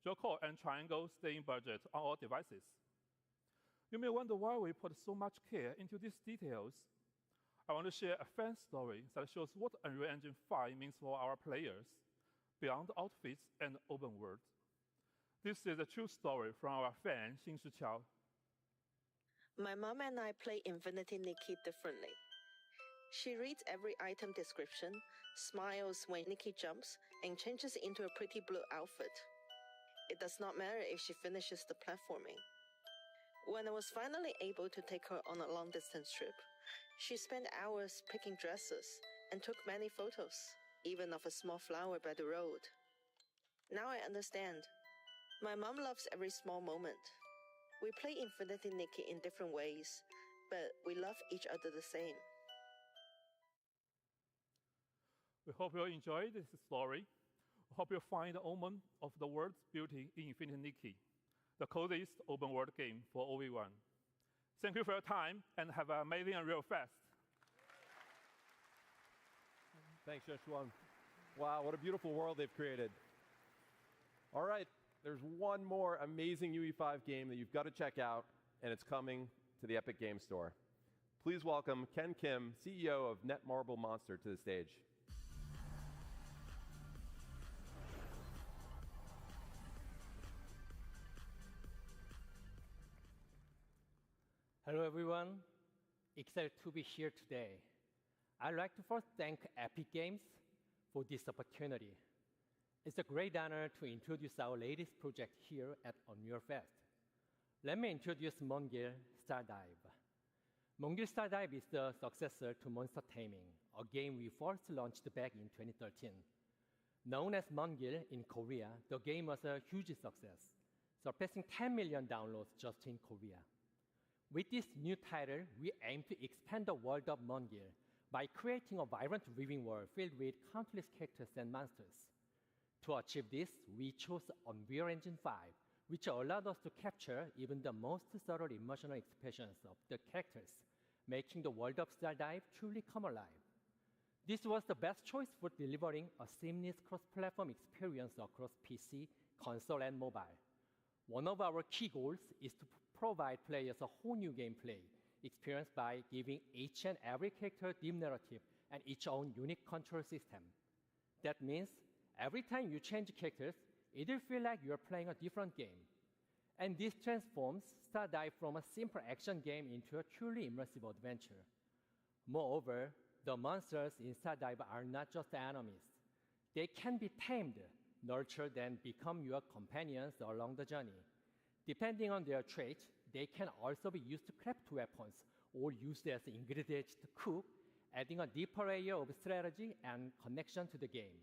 dual-core and triangle stay in budget on all devices. You may wonder why we put so much care into these details. I want to share a fan story that shows what Unreal Engine 5 means for our players, beyond outfits and open world. This is a true story from our fan, Xinshi Qiao. My mom and I play Infinity Nikki differently. She reads every item description, smiles when Nikki jumps, and changes into a pretty blue outfit. It does not matter if she finishes the platforming. When I was finally able to take her on a long-distance trip, she spent hours picking dresses and took many photos, even of a small flower by the road. Now I understand. My mom loves every small moment. We play Infinity Nikki in different ways, but we love each other the same. We hope you enjoyed this story. We hope you find the omen of the world's beauty in Infinity Nikki, the coziest open world game for OV1. Thank you for your time and have an amazing Unreal Fest. Thanks, Yeshuan. Wow, what a beautiful world they've created. All right, there's one more amazing UE5 game that you've got to check out, and it's coming to the Epic Game Store. Please welcome Ken Kim, CEO of Netmarble Monster, to the stage. Hello everyone, excited to be here today. I'd like to first thank Epic Games for this opportunity. It's a great honor to introduce our latest project here at Unreal Fest. Let me introduce Mongil Stardive. Mongil Stardive is the successor to Monster Taming, a game we first launched back in 2013. Known as Mongil in Korea, the game was a huge success, surpassing 10 million downloads just in Korea. With this new title, we aim to expand the world of Mongil by creating a vibrant living world filled with countless characters and monsters. To achieve this, we chose Unreal Engine 5, which allowed us to capture even the most subtle emotional expressions of the characters, making the world of Stardive truly come alive. This was the best choice for delivering a seamless cross-platform experience across PC, console, and mobile. One of our key goals is to provide players a whole new gameplay experience by giving each and every character deep narrative and its own unique control system. That means every time you change characters, it will feel like you're playing a different game. And this transforms Stardive from a simple action game into a truly immersive adventure. Moreover, the monsters in Stardive are not just enemies. They can be tamed, nurtured, and become your companions along the journey. Depending on their traits, they can also be used to craft weapons or used as ingredients to cook, adding a deeper layer of strategy and connection to the game.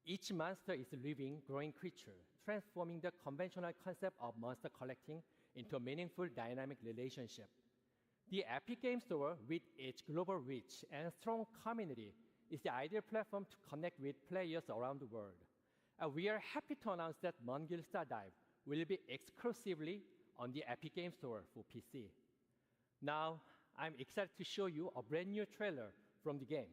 Each monster is a living, growing creature, transforming the conventional concept of monster collecting into a meaningful, dynamic relationship. The Epic Game Store, with its global reach and strong community, is the ideal platform to connect with players around the world. And we are happy to announce that Mongil Stardive will be exclusively on the Epic Game Store for PC. Now, I'm excited to show you a brand new trailer from the game.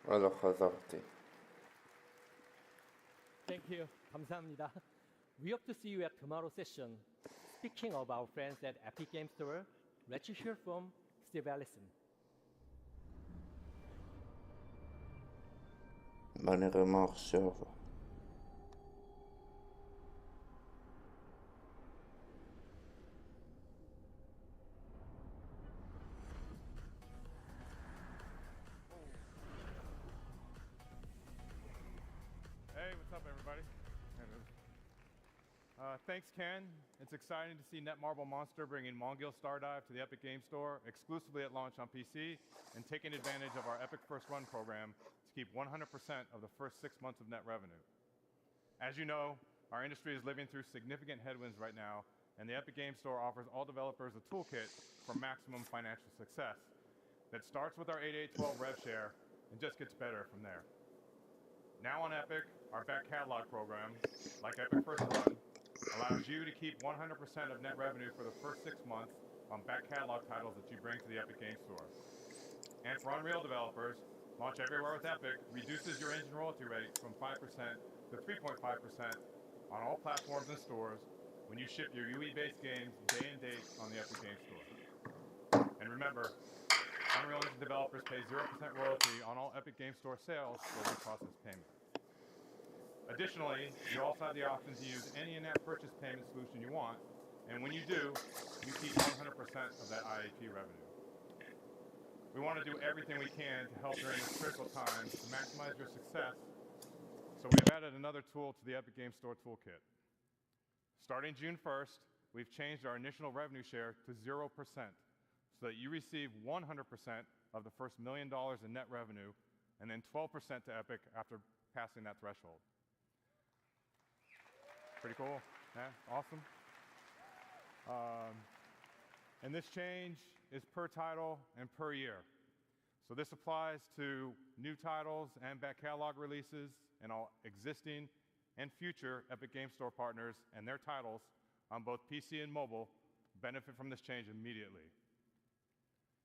לא חזרתי. Thank you. 감사합니다. We hope to see you at tomorrow's session. Speaking of our friends at Epic Games Store, let's hear from Steve Allison. בוא נראה מה עכשיו. Hey, what's up, everybody? Thanks, Ken. It's exciting to see Netmarble Monster bringing Mongil Stardive to the Epic Games Store exclusively at launch on PC and taking advantage of our Epic First Run program to keep 100% of the first 6 months of net revenue. As you know, our industry is living through significant headwinds right now, and the Epic Games Store offers all developers a toolkit for maximum financial success that starts with our 8812 rev share and just gets better from there. Now on Epic, our back catalog program, like Epic First Run, allows you to keep 100% of net revenue for the first 6 months on back catalog titles that you bring to the Epic Games Store. And for Unreal developers, Launch Everywhere with Epic reduces your engine royalty rate from 5% to 3.5% on all platforms and stores when you ship your UE-based games day and date on the Epic Games Store. And remember, Unreal Engine developers pay 0% royalty on all Epic Games Store sales where we process payment. Additionally, you also have the option to use any in-app purchase payment solution you want, and when you do, you keep 100% of that IAP revenue. We want to do everything we can to help during this critical time to maximize your success, so we've added another tool to the Epic Games Store toolkit. Starting June 1st, we've changed our initial revenue share to 0%, so that you receive 100% of the first $1 million in net revenue, and then 12% to Epic after passing that threshold. Pretty cool, yeah, awesome. And this change is per title and per year. So this applies to new titles and back catalog releases, and all existing and future Epic Games Store partners and their titles on both PC and mobile benefit from this change immediately.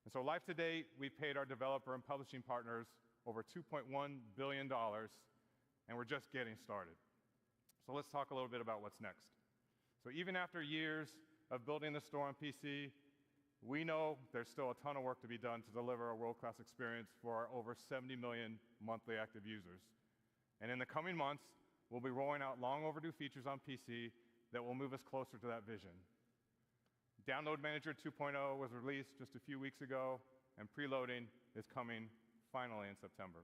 And so life to date, we've paid our developer and publishing partners over $2.1 billion, and we're just getting started. So let's talk a little bit about what's next. So even after years of building the store on PC, we know there's still a ton of work to be done to deliver a world-class experience for our over 70 million monthly active users. And in the coming months, we'll be rolling out long overdue features on PC that will move us closer to that vision. Download Manager 2.0 was released just a few weeks ago, and preloading is coming finally in September.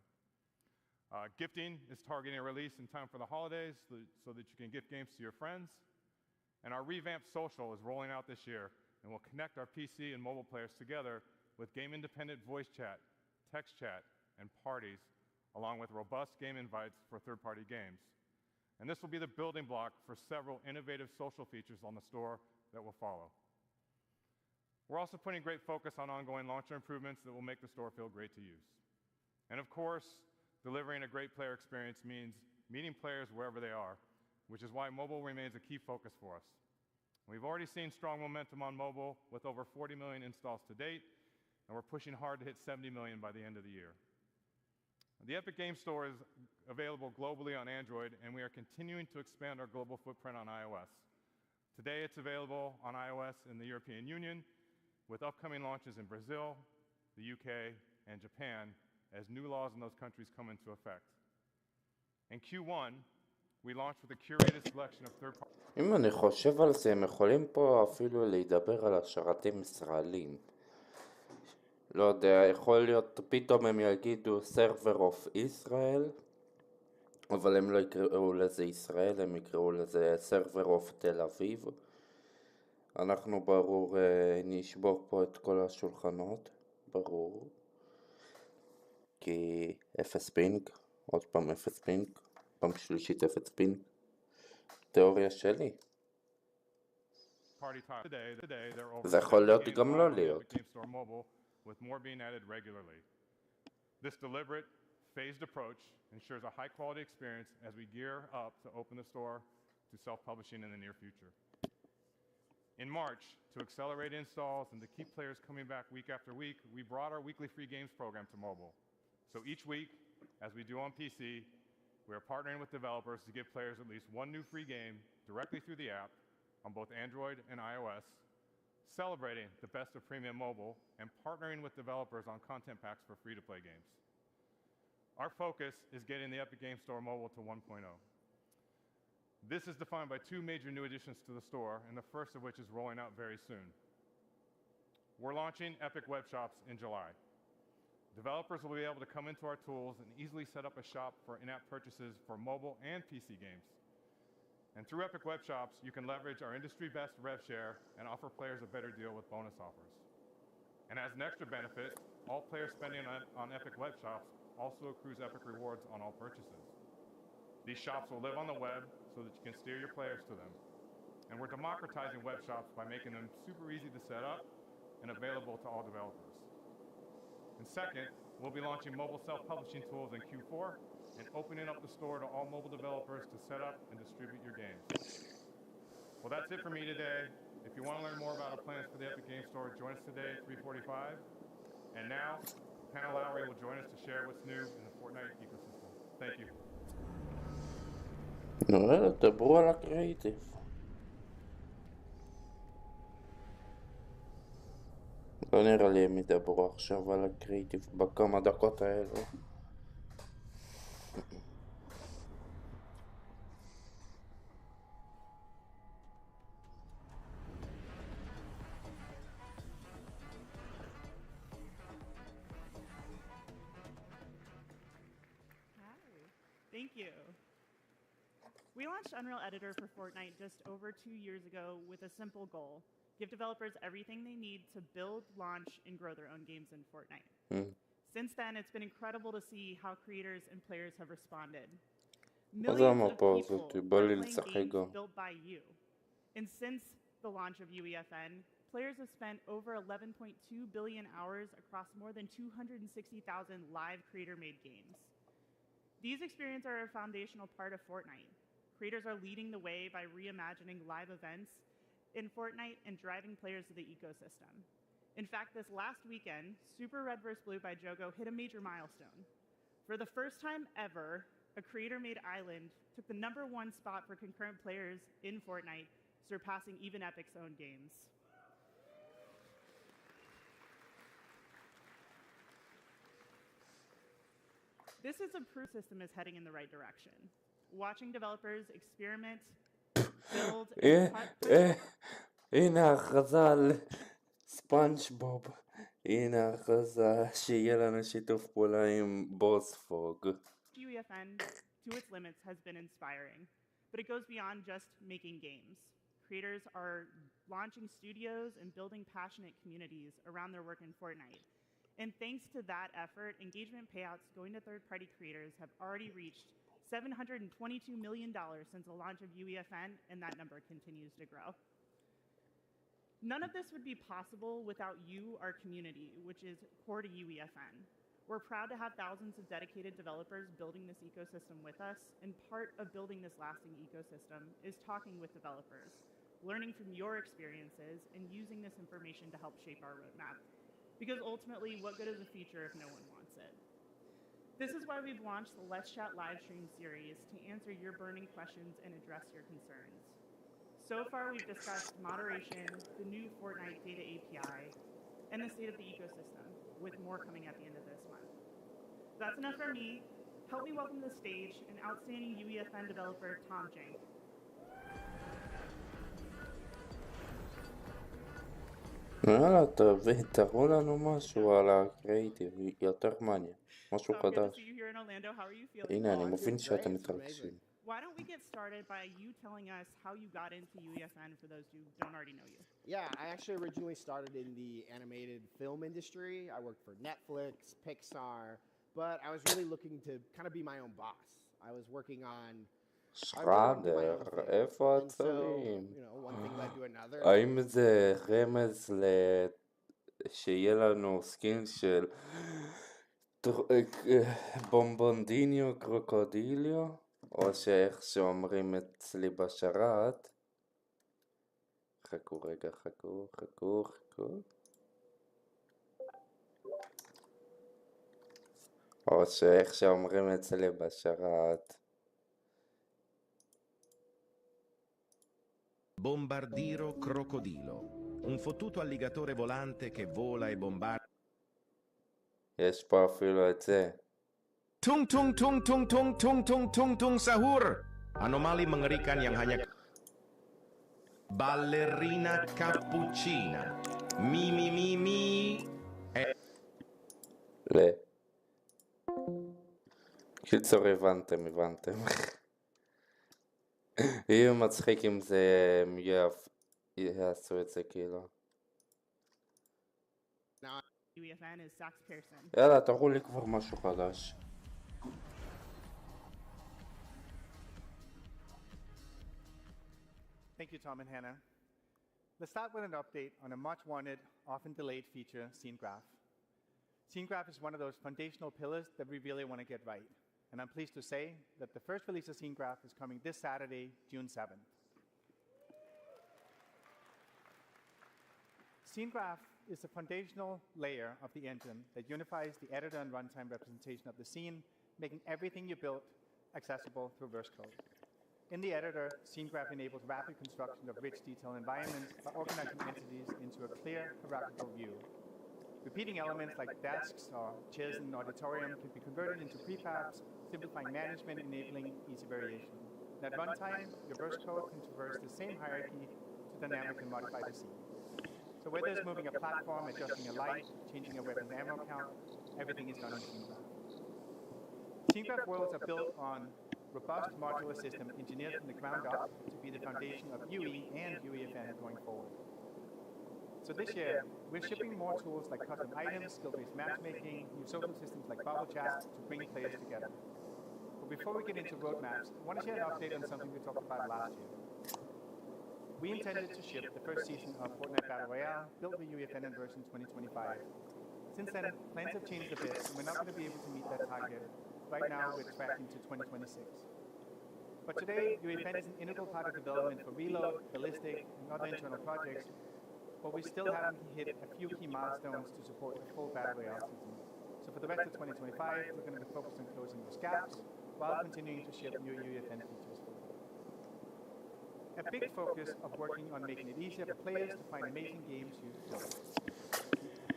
Gifting is targeting a release in time for the holidays so that you can gift games to your friends. And our revamped social is rolling out this year, and will connect our PC and mobile players together with game-independent voice chat, text chat, and parties, along with robust game invites for third-party games. And this will be the building block for several innovative social features on the store that will follow. We're also putting great focus on ongoing launcher improvements that will make the store feel great to use. And of course, delivering a great player experience means meeting players wherever they are, which is why mobile remains a key focus for us. We've already seen strong momentum on mobile with over 40 million installs to date, and we're pushing hard to hit 70 million by the end of the year. The Epic Games Store is available globally on Android, and we are continuing to expand our global footprint on iOS. Today it's available on iOS in the European Union, with upcoming launches in Brazil, the UK, and Japan, as new laws in those countries come into effect. In Q1, we launched with a curated selection of third-party... אם אני חושב על זה, הם יכולים פה אפילו להידבר על השרתים ישראלים. לא יודע, יכול להיות פתאום הם יגידו Server of Israel, אבל הם לא יקראו לזה ישראל, הם יקראו לזה Server of תל אביב. אנחנו ברור נשבור פה את כל השולחנות, ברור. כי אפס פינג, עוד פעם אפס פינג, פעם שלישית אפס פינג. תיאוריה שלי. זה יכול להיות גם לא להיות. With more being added regularly. This deliberate, phased approach ensures a high-quality experience as we gear up to open the store to self-publishing in the near future. In March, to accelerate installs and to keep players coming back week after week, we brought our weekly free games program to mobile. So each week, as we do on PC, we are partnering with developers to give players at least one new free game directly through the app on both Android and iOS, celebrating the best of premium mobile and partnering with developers on content packs for free-to-play games. Our focus is getting the Epic Game Store mobile to 1.0. This is defined by two major new additions to the store, and the first of which is rolling out very soon. We're launching Epic Web Shops in July. Developers will be able to come into our tools and easily set up a shop for in-app purchases for mobile and PC games. And through Epic Web Shops, you can leverage our industry-best rev share and offer players a better deal with bonus offers. And as an extra benefit, all players spending on Epic Web Shops also accrues Epic rewards on all purchases. These shops will live on the web so that you can steer your players to them. And we're democratizing web shops by making them super easy to set up and available to all developers. And second, we'll be launching mobile self-publishing tools in Q4 and opening up the store to all mobile developers to set up and distribute your games. Well, that's it for me today. If you want to learn more about our plans for the Epic Game Store, join us today at 3:45. And now, Hannah Lowry will join us to share what's new in the Fortnite ecosystem. Thank you. דברו על הקריאיטיב. לא נראה לי הם ידברו עכשיו על הקריאיטיב בכמה דקות האלו. Thank you. We launched Unreal Editor for Fortnite just over 2 years ago with a simple goal: give developers everything they need to build, launch, and grow their own games in Fortnite. Since then, it's been incredible to see how creators and players have responded. Millions of people are playing games built by you. And since the launch of UEFN, players have spent over 11.2 billion hours across more than 260,000 live creator-made games. These experiences are a foundational part of Fortnite. Creators are leading the way by reimagining live events in Fortnite and driving players to the ecosystem. In fact, this last weekend, Super Red vs. Blue by Jogo hit a major milestone. For the first time ever, a creator-made island took the #1 spot for concurrent players in Fortnite, surpassing even Epic's own games. This is a proof the system is heading in the right direction. Watching developers experiment, build, and cut... הנה הכרזה על ספונג' בוב. הנה הכרזה שיהיה לנו שיתוף פעולה עם בוס פוג. UEFN, to its limits, has been inspiring, but it goes beyond just making games. Creators are launching studios and building passionate communities around their work in Fortnite. And thanks to that effort, engagement payouts going to third-party creators have already reached $722 million since the launch of UEFN, and that number continues to grow. None of this would be possible without you, our community, which is core to UEFN. We're proud to have thousands of dedicated developers building this ecosystem with us, and part of building this lasting ecosystem is talking with developers, learning from your experiences, and using this information to help shape our roadmap. Because ultimately, what good is a feature if no one wants it? This is why we've launched the Let's Chat live stream series to answer your burning questions and address your concerns. So far, we've discussed moderation, the new Fortnite data API, and the state of the ecosystem, with more coming at the end of this month. That's enough for me. Help me welcome to the stage an outstanding UEFN developer, Tom Jank. יאללה, תראו לנו משהו על הקריאיטיב, יותר מעניין, משהו חדש. הנה, אני מבין שאתם מתרגשים. Why don't we get started by you telling us how you got into UEFN for those who don't already know you? Yeah, I actually originally started in the animated film industry. I worked for Netflix, Pixar, but I was really looking to kind of be my own boss. I was working on... שרדר, איפה הצרים? האם זה רמז שיהיה לנו סקין של בומבונדיניו קרוקודיליו? או שאיך שאומרים אצלי בשרת? חכו רגע, חכו. או שאיך שאומרים אצלי בשרת. Bombardiro crocodilo, un fottuto alligatore volante che vola e bombarda. יש פה אפילו את זה. Tung tung tung tung tung tung tung tung tung sahur. Anomali mengerikan yang hanya ballerina cappuccina. Mi mi mi mi. קיצור הבנתם. יהיה מצחיק אם זה יעשו את זה כאילו. UEFN is Sax Pearson. יאללה, תראו לי כבר משהו חדש. Thank you, Tom and Hannah. Let's start with an update on a much wanted, often delayed feature, Scene Graph. Scene Graph is one of those foundational pillars that we really want to get right. And I'm pleased to say that the first release of Scene Graph is coming this Saturday, June 7th. Scene Graph is the foundational layer of the engine that unifies the editor and runtime representation of the scene, making everything you built accessible through verse code. In the editor, Scene Graph enables rapid construction of rich, detailed environments by organizing entities into a clear, hierarchical view. Repeating elements like desks or chairs in an auditorium can be converted into prefabs, simplifying management, enabling easy variation. And at runtime, your verse code can traverse the same hierarchy to dynamically modify the scene. So whether it's moving a platform, adjusting a light, changing a weapon ammo count, everything is done in Scene Graph. Scene Graph worlds are built on robust modular system engineered from the ground up to be the foundation of UE and UEFN going forward. So this year, we're shipping more tools like custom items, skill-based matchmaking, new social systems like bubble chat to bring players together. But before we get into roadmaps, I want to share an update on something we talked about last year. We intended to ship the first season of Fortnite Battle Royale, built with UEFN in version 2025. Since then, plans have changed a bit, and we're not going to be able to meet that target. Right now, we're tracking to 2026. But today, UEFN is an integral part of development for Reload, Ballistic, and other internal projects, but we still haven't hit a few key milestones to support the full Battle Royale season. So for the rest of 2025, we're going to be focused on closing those gaps while continuing to ship new UEFN features. A big focus of working on making it easier for players to find amazing games you build.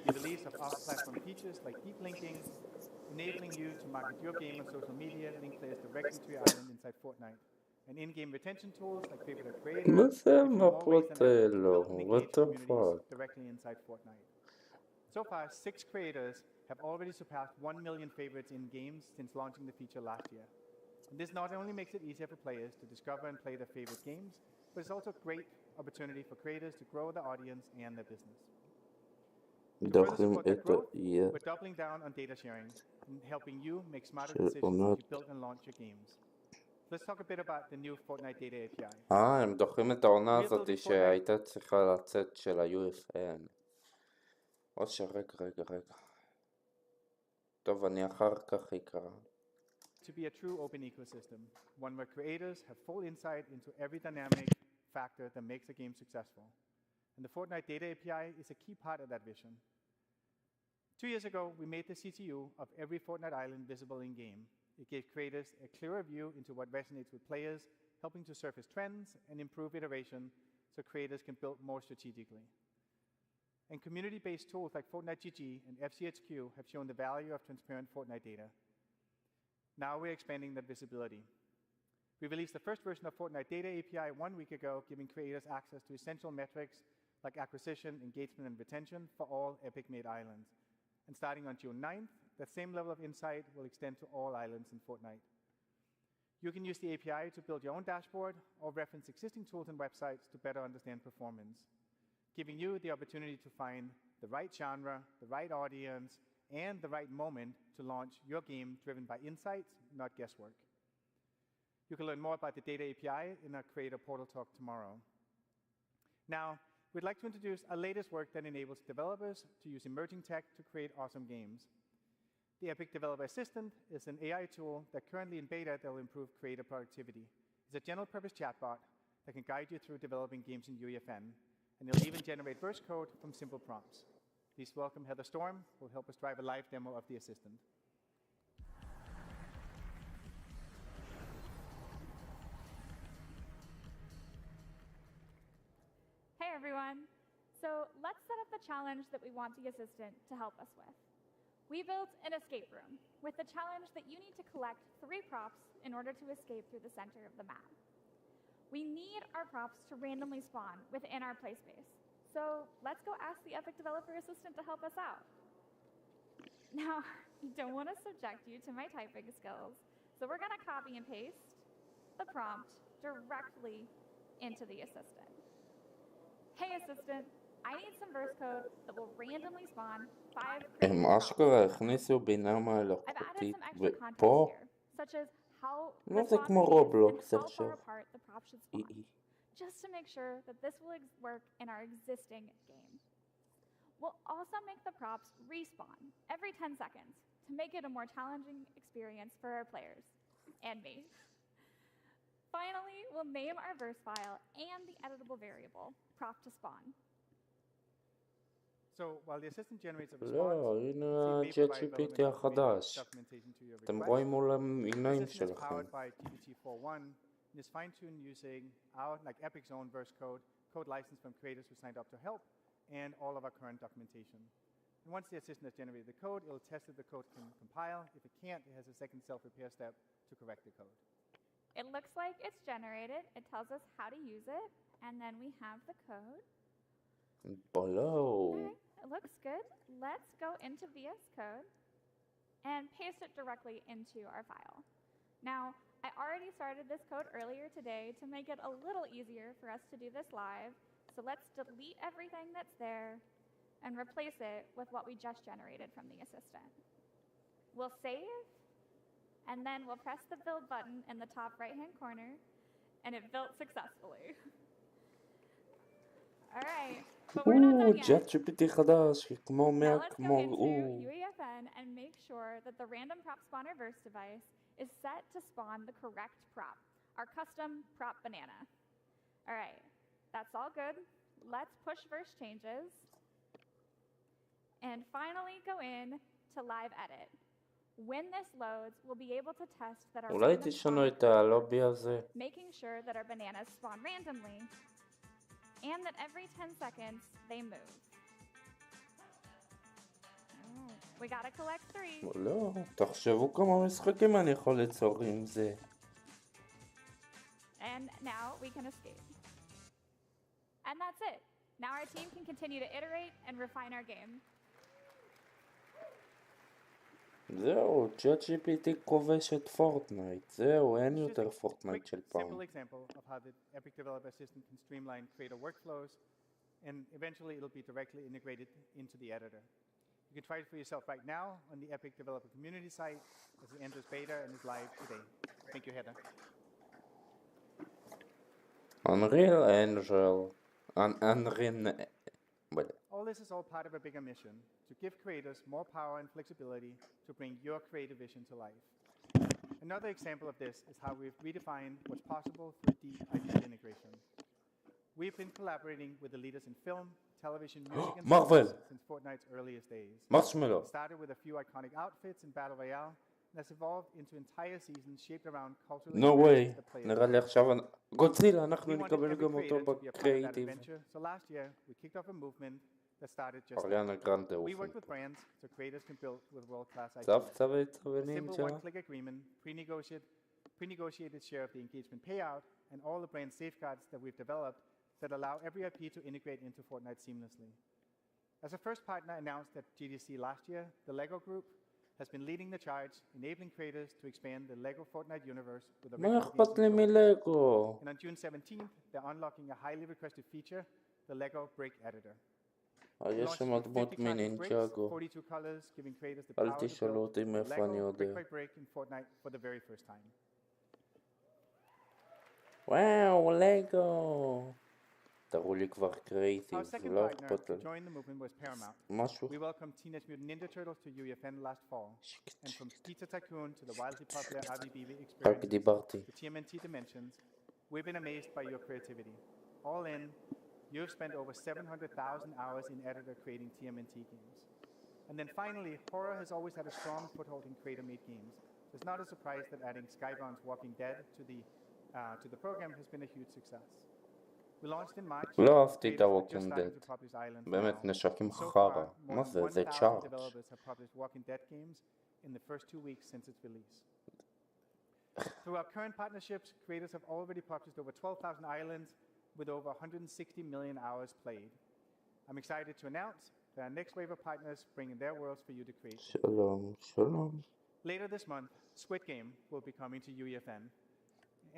The release of off-platform features like deep linking, enabling you to market your game on social media, link players directly to your island inside Fortnite. And in-game retention tools like favorite creators, מה זה המפות האלו? What the fuck? directly inside Fortnite. So far, 6 creators have already surpassed 1 million favorites in games since launching the feature last year. And this not only makes it easier for players to discover and play their favorite games, but it's also a great opportunity for creators to grow their audience and their business. To further support that growth, we're doubling down on data sharing and helping you make smarter decisions as you build and launch your games. Let's talk a bit about the new Fortnite Data API. הם דוחים את העונה הזאת שהייתה צריכה לצאת של ה-UFN. או שרגע. טוב, אני אחר כך אקרא. To be a true open ecosystem, one where creators have full insight into every dynamic factor that makes a game successful. And the Fortnite Data API is a key part of that vision. 2 years ago, we made the CTU of every Fortnite island visible in-game. It gave creators a clearer view into what resonates with players, helping to surface trends and improve iteration so creators can build more strategically. And community-based tools like Fortnite GG and FCHQ have shown the value of transparent Fortnite data. Now we're expanding that visibility. We released the first version of Fortnite Data API 1 week ago, giving creators access to essential metrics like acquisition, engagement, and retention for all Epic-made islands. And starting on June 9th, that same level of insight will extend to all islands in Fortnite. You can use the API to build your own dashboard or reference existing tools and websites to better understand performance, giving you the opportunity to find the right genre, the right audience, and the right moment to launch your game driven by insights, not guesswork. You can learn more about the Data API in our Creator Portal talk tomorrow. Now, we'd like to introduce our latest work that enables developers to use emerging tech to create awesome games. The Epic Developer Assistant is an AI tool that currently in beta that will improve creator productivity. It's a general-purpose chatbot that can guide you through developing games in UEFN, and it'll even generate verse code from simple prompts. Please welcome Heather Storm, who will help us drive a live demo of the assistant. everyone. So let's set up the challenge that we want the assistant to help us with. We built an escape room with the challenge that you need to collect 3 props in order to escape through the center of the map. We need our props to randomly spawn within our play space. So let's go ask the Epic Developer Assistant to help us out. Now, I don't want to subject you to my typing skills, so we're going to copy and paste the prompt directly into the assistant. Hey assistant, I need some verse code that will randomly spawn 5 הם אשכרה הכניסו בינה מלאכותית ופה such as how לא the זה spawn כמו radius רובלוקס and how עכשיו. far apart the prop should spawn, just to make sure that this will work in our existing game. We'll also make the props respawn every 10 seconds to make it a more challenging experience for our players and me. Finally, we'll name our verse file and the editable variable, prop to spawn. So while the assistant generates a response, לא, הנה ה-ChatGPT החדש. אתם רואים מול העיניים שלכם. powered by GPT-4.1 and is fine-tuned using our Epic's own verse code license from creators who signed up to help, and all of our current documentation. And once the assistant has generated the code, it'll test if the code can compile. If it can't, it has a second self-repair step to correct the code. It looks like it's generated. It tells us how to use it, and then we have the code. Below. Okay, it looks good. Let's go into VS Code and paste it directly into our file. Now, I already started this code earlier today to make it a little easier for us to do this live. So let's delete everything that's there and replace it with what we just generated from the assistant. We'll save, and then we'll press the build button in the top right-hand corner, and it built successfully. All right, but we're not done yet. ChatGPT חדש, כמו Now מה, let's כמו go into הוא. UEFN and make sure that the random prop spawner verse device is set to spawn the correct prop, our custom prop banana. All right, that's all good. Let's push verse changes. And finally go in to live edit. When this loads, we'll be able to test that our אולי random תשנו spawn את הלובי הזה. making sure that our bananas spawn randomly and that every 10 seconds they move. We gotta collect 3. לא, תחשבו כמה משחקים אני יכול ליצור עם זה. And now we can escape. And that's it. Now our team can continue to iterate and refine our game. זהו, ChatGPT כובש את פורטנייט. זהו, אין יותר פורטנייט של פעם. Simple example of how the Epic Developer Assistant can streamline creator workflows, and eventually it'll be directly integrated into the editor. You can try it for yourself right now on the Epic Developer Community site as it enters beta and is live today. Thank you, Heather. Unreal Angel. All this is all part of a bigger mission to give creators more power and flexibility to bring your creative vision to life. Another example of this is how we've redefined what's possible through deep IP integration. We've been collaborating with the leaders in film, television, music, and Marvel. sports since Fortnite's earliest days. Marshmallow. It started with a few iconic outfits in Battle Royale, and has evolved into entire seasons shaped around cultural No way. experiences that players נראה לי עכשיו גודזילה, אנחנו We wanted נקבל every גם אותו creator to be a part of that בקריאיטיב. adventure. So last year, we kicked off a movement that started just אריאנה גרנדה We אופן. worked with brands so creators can build with world-class IP. צב A צבנים simple שם. one-click agreement, pre-negotiated share of the engagement payout, and all the brand safeguards that we've developed that allow every IP to integrate into Fortnite seamlessly. As a first partner announced at GDC last year, the LEGO Group has been leading the charge, enabling creators to expand the LEGO Fortnite universe with a מה record אכפת לי recent מלגו? And on June 17th, they're unlocking a highly requested feature, the LEGO Brick Editor. יש שם דמות מנינג'אגו. 42 colors, giving creators the אל power to תשאלו build אותי מאיפה אני LEGO יודע. brick by brick in Fortnite for the very first time. וואו, לגו. תראו לי כבר קריאיטיב, Our second לא partner אכפת to לי. join the movement was Paramount. משהו. We welcomed Teenage Mutant Ninja Turtles to UEFN last fall. And from Pizza Tycoon to the wildly popular RBB רק דיברתי. to TMNT Dimensions, we've been amazed by your creativity. All in, you've spent over 700,000 hours in editor creating TMNT games. And then finally, horror has always had a strong foothold in creator-made games. It's not a surprise that adding Skybound's Walking Dead to the program has been a huge success. We launched in March. לא אהבתי את Creators are just ה-Walking starting to Dead. publish Islands באמת, now. נשקים So חרא. far, מה more זה? than זה 1,000 צ'ארג'. developers have published Walking Dead games in the first 2 weeks since its release. Through our current partnerships, creators have already published over 12,000 islands with over 160 million hours played. I'm excited to announce that our next wave of partners bringing their worlds for you to create. שלום, שלום. Later this month, Squid Game will be coming to UEFN,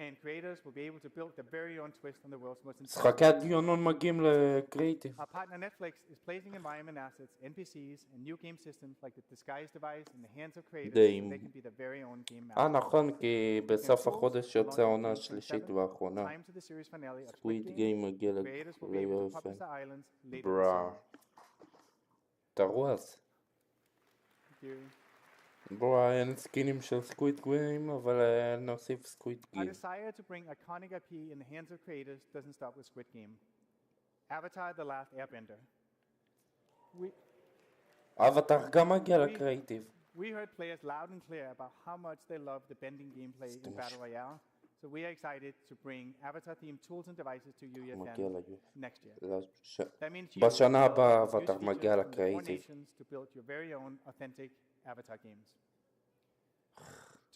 and creators will be able to build their very own twist on the world's most משחקי הדיונון מגיעים לקריאיטיב. Our partner Netflix is placing environment assets, NPCs, and new game systems like the disguise device in the hands of creators so they can be their very own game masters. נכון, כי בסוף החודש יוצא העונה השלישית והאחרונה. Time to the series finale of סקוויד Squid גיים מגיע creators will be able to publish ל-UFN. the islands later this ברה. summer. תראו אז. Thank you. ברה, אין סקינים של סקוויד גיים, אבל נוסיף סקוויד Our גיים. desire to bring iconic IP in the hands of creators doesn't stop with Squid Game. Avatar: The Last Airbender. אבטר גם מגיע לקריאיטיב. We heard players loud and clear about how much they love the bending gameplay in Battle Royale, so we are excited to bring Avatar-themed tools and devices to מגיע UEFN next year. That means you בשנה will הבאה use אבטר features מגיע from the four לקריאיטיב. nations to build your very own authentic Avatar games.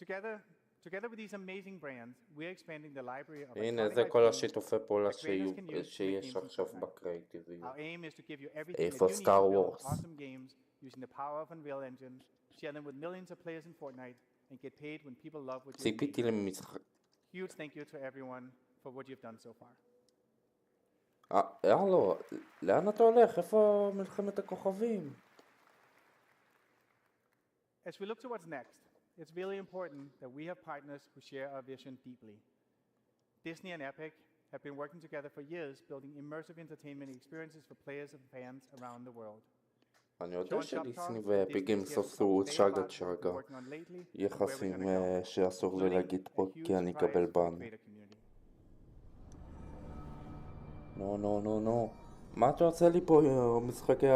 Together with these amazing brands, we are expanding the library of הנה, iconic זה כל IPs השיתופי פעולה that creators can use to make שיש games עכשיו from Fortnite. בקריאיטיביות. Our aim is to give you everything that איפה you need to סטאר build וורס? awesome games using the power of Unreal Engine, share them with millions of players in Fortnite, and get paid when people love what you ציפיתי make. למשחק. Huge thank you to everyone for what you've done so far. הלו, לאן אתה הולך? איפה מלחמת הכוכבים? As we look to what's next, it's really important that we have partners who share our vision deeply. Disney and Epic have been working together for years building immersive entertainment experiences for players and fans around the world. אני יודע שדיסני ואפיקים סוסו צ'אגה צ'אגה. יחסים שאסור לי להגיד פה כי אני אקבל בן. נו. מה אתה עושה לי פה משחקי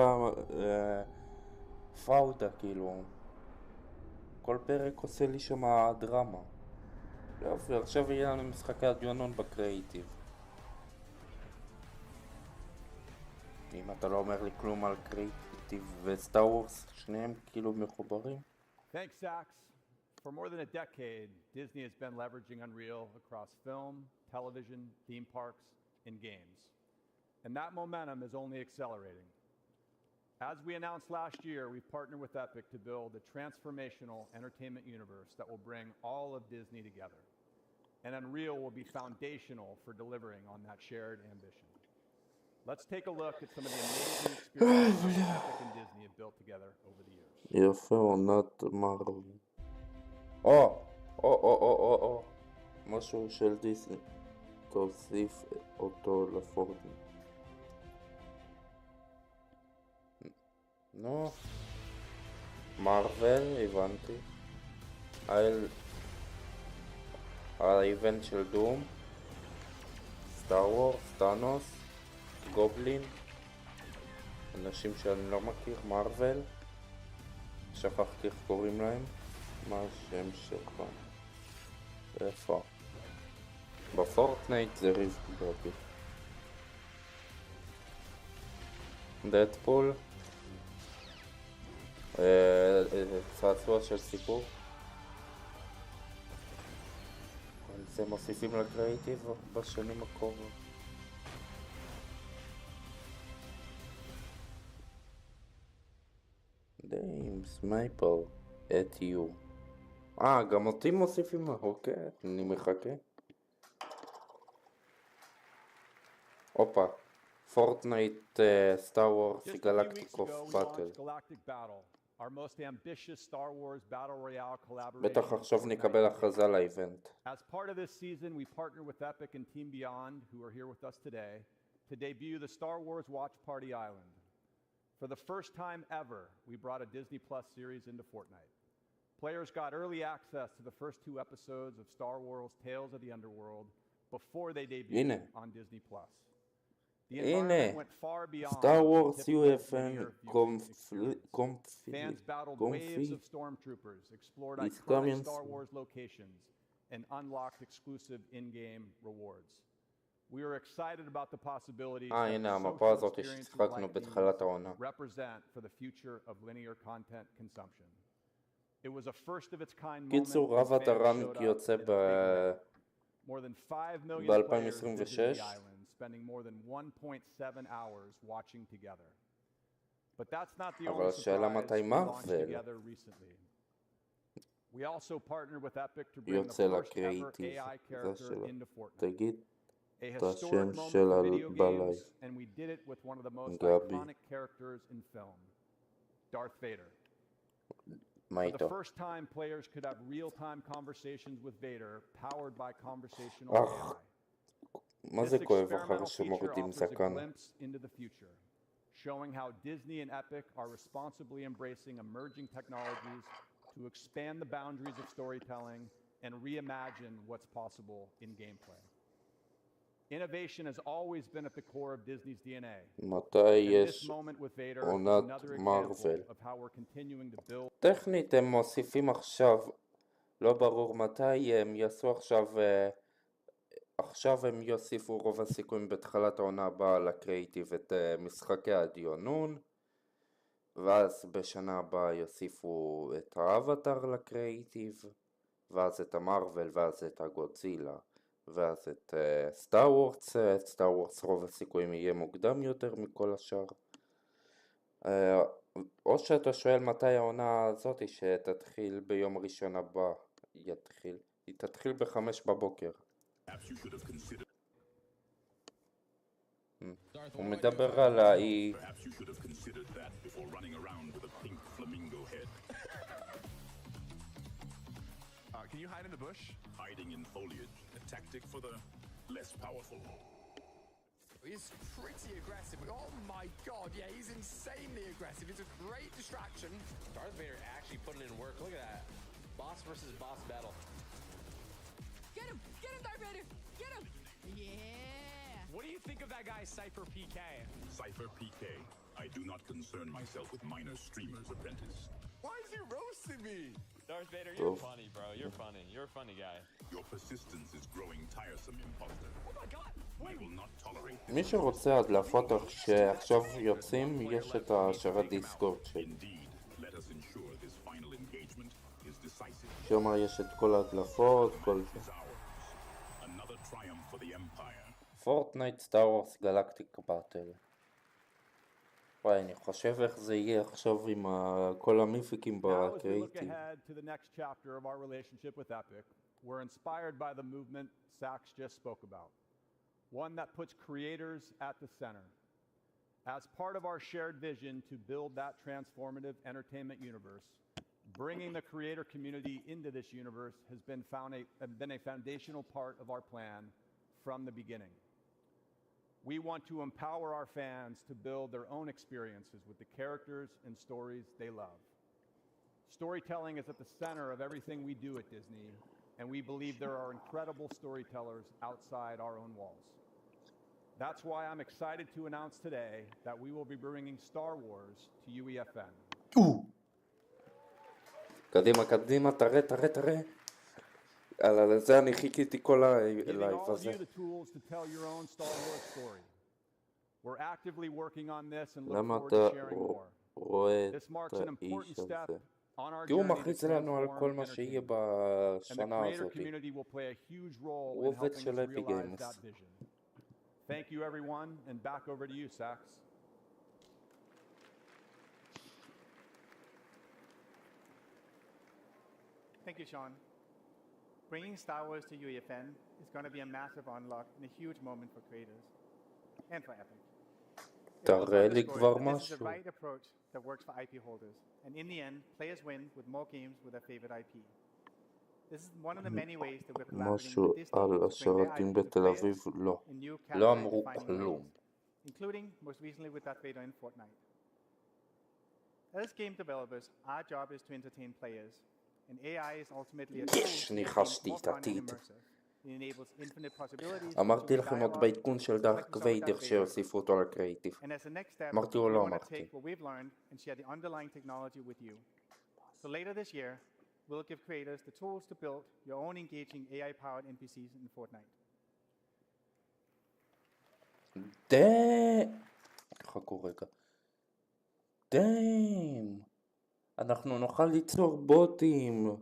פאודה כאילו? כל פרק עושה לי שם דרמה. יופי, עכשיו יהיה לנו משחקי הדיונון בקריאיטיב. אם אתה לא אומר לי כלום על קריאיטיב וסטאר וורס, שניהם כאילו מחוברים. Thanks, Sax. For more than a decade, Disney has been leveraging Unreal across film, television, theme parks, and games. And that momentum is only accelerating. As we announced last year, we've partnered with Epic to build a transformational entertainment universe that will bring all of Disney together. And Unreal will be foundational for delivering on that shared ambition. Let's take a look at some of the amazing experiences Epic and Disney have built together over the years. יפה, עונת מרוויל. משהו של דיסני. תוסיף אותו לפורטנייט. נו. מרוויל, הבנתי. האיבנט של דום. סטאר וורס, טאנוס. גובלין. אנשים שאני לא מכיר, מרוויל. שכחתי איך קוראים להם. מה השם שלך? איפה? בפורטנייט זה ריב גבי. דדפול. צעצוע של סיפור. זה מוסיפים לקריאיטיב בשנים הקרובות. דיימס, מייפל, את יו. גם אותי מוסיפים, אוקיי, אני מחכה. הופה, פורטנייט, סטאר וורס, גלקטיק אוף באטל. Our most ambitious Star Wars Battle Royale collaboration. בטח עכשיו נקבל הכרזה לאיבנט. As part of this season, we partner with Epic and Team Beyond, who are here with us today, to debut the Star Wars Watch Party Island. For the first time ever, we brought a Disney Plus series into Fortnite. Players got early access to the first 2 episodes of Star Wars Tales of the Underworld before they debuted on Disney Plus. The environment went far beyond Star Wars UFN Fans battled waves of stormtroopers, explored iconic Star Wars locations, and unlocked exclusive in-game rewards. We are excited about the possibilities that הנה the המפה social הזאת experiences ששיחקנו like בתחילת these העונה. represent for the future of linear content consumption. It was a first of its kind moment קיצור, when fans אבטר showed רנק up יוצא in a big way. More than 5 million players visited ב-2026. the island, spending more than 1.7 hours watching together. But that's not the אבל only השאלה surprise מתי we launched מארוול together recently. We also partnered with Epic to bring the יוצא first ever לקריאיטיב. AI זה character שלה. into Fortnite. תגיד A את historic השם moment שלה for video בלייב. games, and we did it with one of the most גבי. iconic characters in film, Darth Vader. מה For the איתו? first time, players could have real-time conversations with Vader, powered by conversational אך, AI. מה This זה כואב אחרי experimental feature שמורידים offers a זקן? glimpse into the future, showing how Disney and Epic are responsibly embracing emerging technologies to expand the boundaries of storytelling and reimagine what's possible in gameplay. Innovation has always been at the core of Disney's DNA. מתי And this יש moment with Vader is עונת another מארוול? example of how we're continuing to build. טכנית הם מוסיפים עכשיו, לא ברור מתי הם יעשו עכשיו הם יוסיפו רוב הסיכויים בתחילת העונה הבאה לקריאיטיב את משחקי הדיונון, ואז בשנה הבאה יוסיפו את האבטר לקריאיטיב, ואז את המרוול, ואז את הגודזילה, ואז את סטאר וורס. את סטאר וורס רוב הסיכויים יהיה מוקדם יותר מכל השאר. או שאתה שואל מתי העונה הזאת שתתחיל ביום ראשון הבא יתחיל. היא תתחיל ב-5 בבוקר. הוא מדבר על האי... Can you hide in the bush? Hiding in foliage, a tactic for the less powerful. He's pretty aggressive. Oh my god, yeah, he's insanely aggressive. It's a great distraction. Darth Vader actually putting in work. Look at that. Boss versus boss battle. Get him, Darth Vader! Get him! Yeah! What do you think of that guy, Cypher PK? Cypher PK. I do not concern myself with minor streamer's apprentice. Why is he roasting me? Darth Vader, you're funny, bro. You're funny. You're a funny guy. Your persistence is growing tiresome, imposter. Oh my god! I will not tolerate this. מי שרוצה הדלפות שעכשיו יוצאים, יש את השרת דיסקורד שלי. Indeed, let us ensure this final engagement is decisive. שם יש את כל ההדלפות, כל זה. Another triumph for the Empire. פורטנייט, סטאר וורס, גלקטיק באטל. וואי, אני חושב איך זה יהיה עכשיו עם כל המיפיקים Now, as we look בקריאיטיב. ahead to the next chapter of our relationship with Epic, we're inspired by the movement Sax just spoke about, one that puts creators at the center. As part of our shared vision to build that transformative entertainment universe, bringing the creator community into this universe has been a foundational part of our plan from the beginning. We want to empower our fans to build their own experiences with the characters and stories they love. Storytelling is at the center of everything we do at Disney, and we believe there are incredible storytellers outside our own walls. That's why I'm excited to announce today that we will be bringing Star Wars to UEFN. קדימה, קדימה, תראה. על זה אני חיכיתי כל הלייב Giving all of הזה. you the tools to tell your own Star Wars story. We're actively working on this and look למה forward אתה to sharing more. רואה This marks את an האיש important step הזה? on our כי הוא journey to מכריז לנו על כל transform מה שיהיה entertainment. And the בשנה creator הזאת. community will play a huge role הוא in עובד helping us של אפי realize גיימס. that vision. Thank you everyone, and back over to you, Sax. Thank you, Sean. Bringing Star Wars to UEFN is going to be a massive unlock and a huge moment for creators and for Epic. תראה לי כבר This is the משהו. right approach that works for IP holders, and in the end, players win with more games with their favorite IP. This is one of the many ways that we're collaborating משהו with Disney על to bring their השרתים IP to בתל players אביב? לא. in new לא אמרו character-defining כלום. ways, including most recently with Darth Vader in Fortnite. As game developers, our job is to entertain players, and AI is ultimately a tool to make ניחשתי games more את fun and העתיד. immersive. It enables infinite possibilities. אמרתי to לכם עוד dialogue, בעדכון של just like דארק we saw with ויידר Darth Vader. שיוסיפו אותו לקריאיטיב. And as a next step, אמרתי we או לא want to אמרתי? take what we've learned and share the underlying technology with you. So later this year, we'll give creators the tools to build your own engaging AI-powered NPCs in Fortnite. חכו רגע. אנחנו נוכל ליצור בוטים.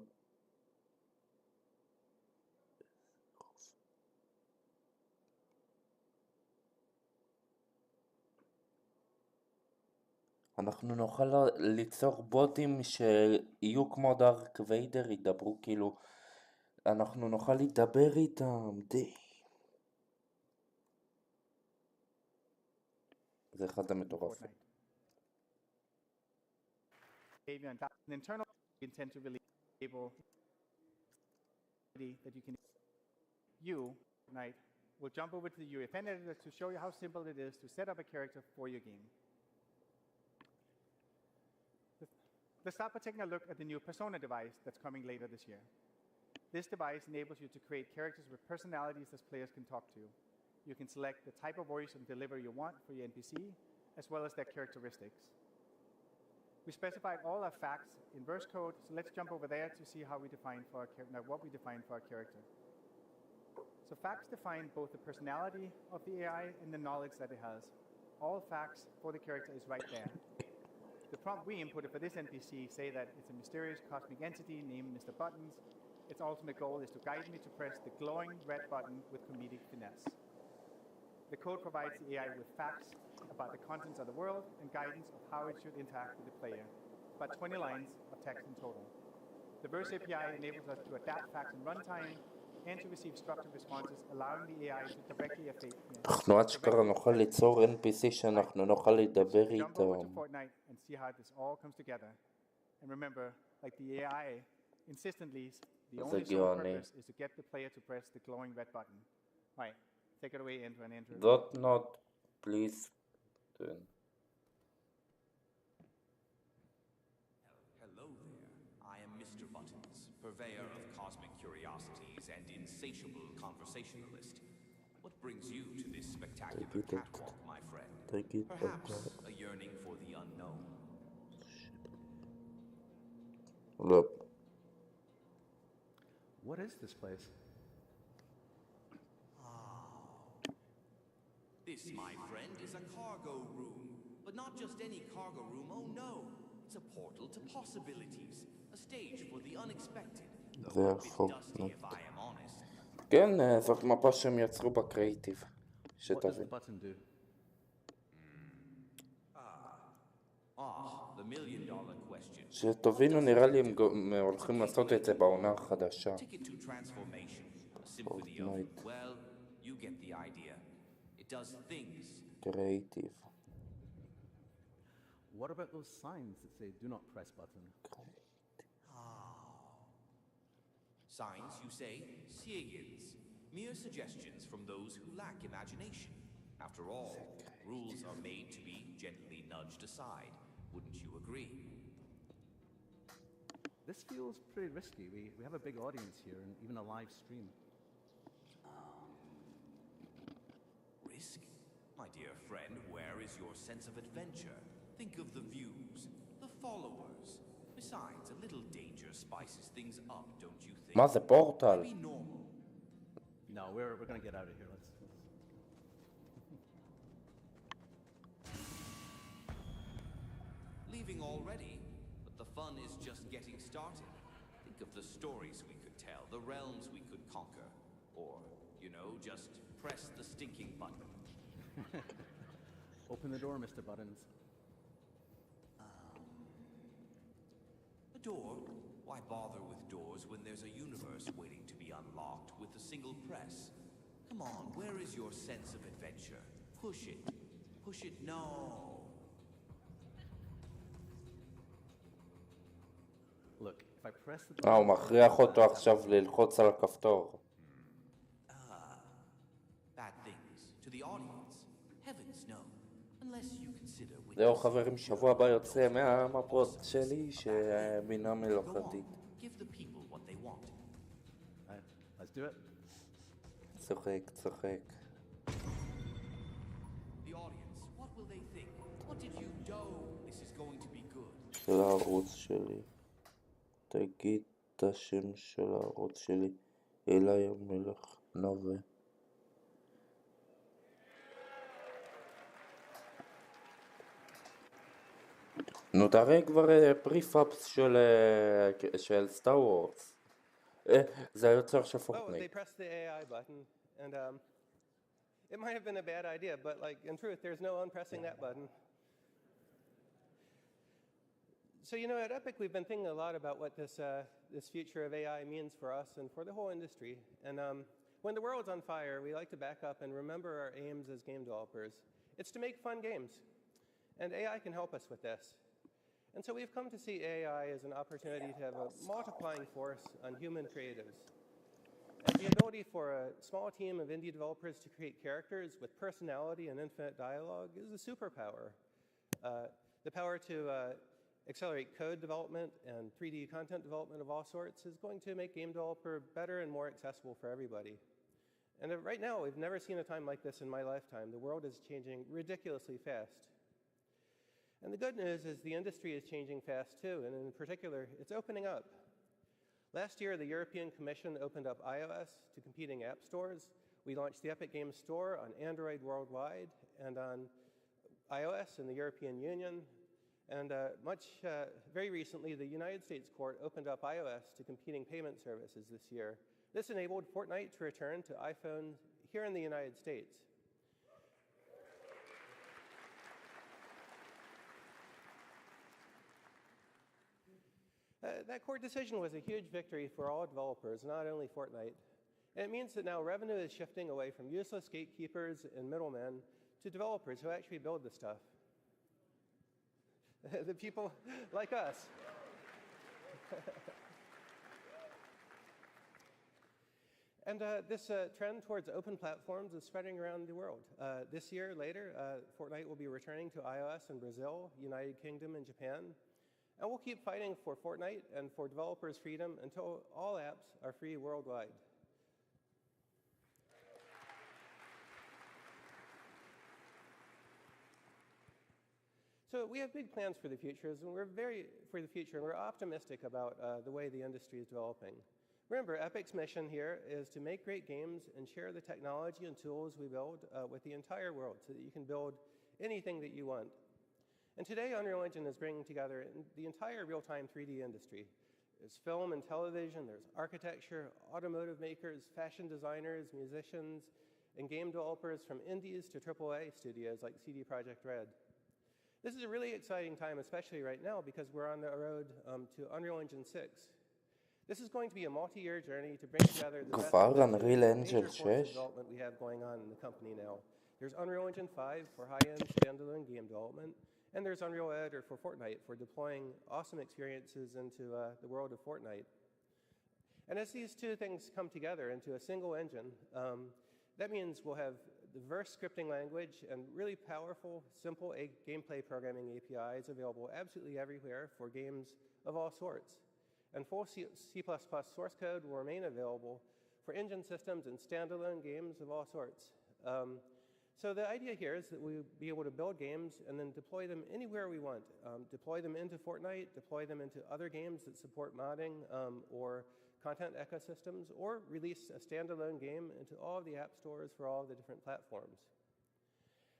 אנחנו נוכל ליצור בוטים שיהיו כמו דארק ויידר, ידברו כאילו, אנחנו נוכל לדבר איתם. זה אחד המטורפים. An internal intend to really able that you can Fortnite will jump over to the UEFN editor to show you how simple it is to set up a character for your game. Let's start by taking a look at the new Persona device that's coming later this year. This device enables you to create characters with personalities that players can talk to. You can select the type of voice and delivery you want for your NPC, as well as their characteristics. We specified all our facts in verse code, so let's jump over there to see how we define for our what we define for our character. So facts define both the personality of the AI and the knowledge that it has. All facts for the character is right there. The prompt we inputted for this NPC say that it's a mysterious cosmic entity named Mr. Buttons. Its ultimate goal is to guide me to press the glowing red button with comedic finesse. The code provides the AI with facts about the contents of the world and guidance of how it should interact with the player, about 20 lines of text in total. The Verse API enables us to adapt facts in runtime and to receive structured responses, allowing the AI to directly affect. אנחנו עד שכרה נוכל ליצור NPC שאנחנו נוכל לדבר איתם. Jump over to Fortnite and see how this all comes together. And remember, like the AI insistently, the only sole purpose is to get the player to press the glowing red button. Right, take it away, enter and enter. Not, please. Hello there. I am Mr. Buttons, purveyor of cosmic curiosities and insatiable conversationalist. What brings you to this spectacular catwalk, my friend? Perhaps a yearning for the unknown. Look. What is this place? This, my friend, is a cargo room. But not just any cargo room, oh no. It's a portal to possibilities. A stage for the unexpected. Though a bit dusty if I am honest. כן, זאת מפה שהם יצרו בקריאיטיב. שתבין. The $1,000,000 question. שתבינו, נראה לי הם הולכים לעשות את זה בעונה החדשה. פורטנייט. Well, you get the idea. It does things. קריאיטיב. What about those signs that say do not press button? Signs, you say? Signs. Mere suggestions from those who lack imagination. After all, rules are made to be gently nudged aside. Wouldn't you agree? This feels pretty risky. We have a big audience here and even a live stream. Risk? My dear friend, where is your sense of adventure? Think of the views, the followers. Besides, a little danger spices things up, don't you think? מה זה פורטל? Maybe normal. No, we're gonna get out of here. Let's Leaving already? But the fun is just getting started. Think of the stories we could tell, the realms we could conquer. Or, you know, just press the stinking button. open the door, Mr. Buttons. A door? Why bother with doors when there's a universe waiting to be unlocked with a single press? Come on, where is your sense of adventure? Push it. Push it, no. Look, if I press the הוא מכריח אותו עכשיו ללחוץ על הכפתור. Bad things to the audience. Heavens no. Unless you consider זהו חברים, שבוע הבא יוצא מהמפות שלי שבינה מלאכותית. Give the people what they want. Let's do it. צוחק. The audience, what will they think? What did you do? This is going to be good. של הערוץ שלי. תגיד את השם של הערוץ שלי. אילי המלך נווה. נו תראה כבר פריפאפס של סטאר וורס. זה היוצר של Oh, they פורטנייט. pressed the AI button, and it might have been a bad idea, but like in truth, there's no unpressing that button. So you know, at Epic, we've been thinking a lot about what this future of AI means for us and for the whole industry. And when the world's on fire, we like to back up and remember our aims as game developers. It's to make fun games, and AI can help us with this. And so we've come to see AI as an opportunity to have a multiplying force on human creatives. And the ability for a small team of indie developers to create characters with personality and infinite dialogue is a superpower. The power to accelerate code development and 3D content development of all sorts is going to make game developer better and more accessible for everybody. And right now, we've never seen a time like this in my lifetime. The world is changing ridiculously fast. And the good news is the industry is changing fast too, and in particular, it's opening up. Last year, the European Commission opened up iOS to competing app stores. We launched the Epic Games Store on Android worldwide and on iOS in the European Union. And very recently, the United States court opened up iOS to competing payment services this year. This enabled Fortnite to return to iPhone here in the United States. That court decision was a huge victory for all developers, not only Fortnite. And it means that now revenue is shifting away from useless gatekeepers and middlemen to developers who actually build the stuff. The people like us. And this trend towards open platforms is spreading around the world. This year, later, Fortnite will be returning to iOS in Brazil, United Kingdom, and Japan. And we'll keep fighting for Fortnite and for developers' freedom until all apps are free worldwide. So we have big plans for the future, and we're optimistic about the way the industry is developing. Remember, Epic's mission here is to make great games and share the technology and tools we build with the entire world so that you can build anything that you want. And today, Unreal Engine is bringing together the entire real-time 3D industry. There's film and television, there's architecture, automotive makers, fashion designers, musicians, and game developers from indies to AAA studios like CD Projekt Red. This is a really exciting time, especially right now, because we're on the road to Unreal Engine 6. This is going to be a multi-year journey to bring together the best כבר of the Unreal major Engine forms of 6? development we have going on in the company now. There's Unreal Engine 5 for high-end standalone game development, and there's Unreal Editor for Fortnite for deploying awesome experiences into the world of Fortnite. And as these two things come together into a single engine, that means we'll have diverse scripting language and really powerful, simple gameplay programming APIs available absolutely everywhere for games of all sorts. And full C++ source code will remain available for engine systems and standalone games of all sorts. So the idea here is that we'll be able to build games and then deploy them anywhere we want. Deploy them into Fortnite, deploy them into other games that support modding or content ecosystems, or release a standalone game into all of the app stores for all of the different platforms.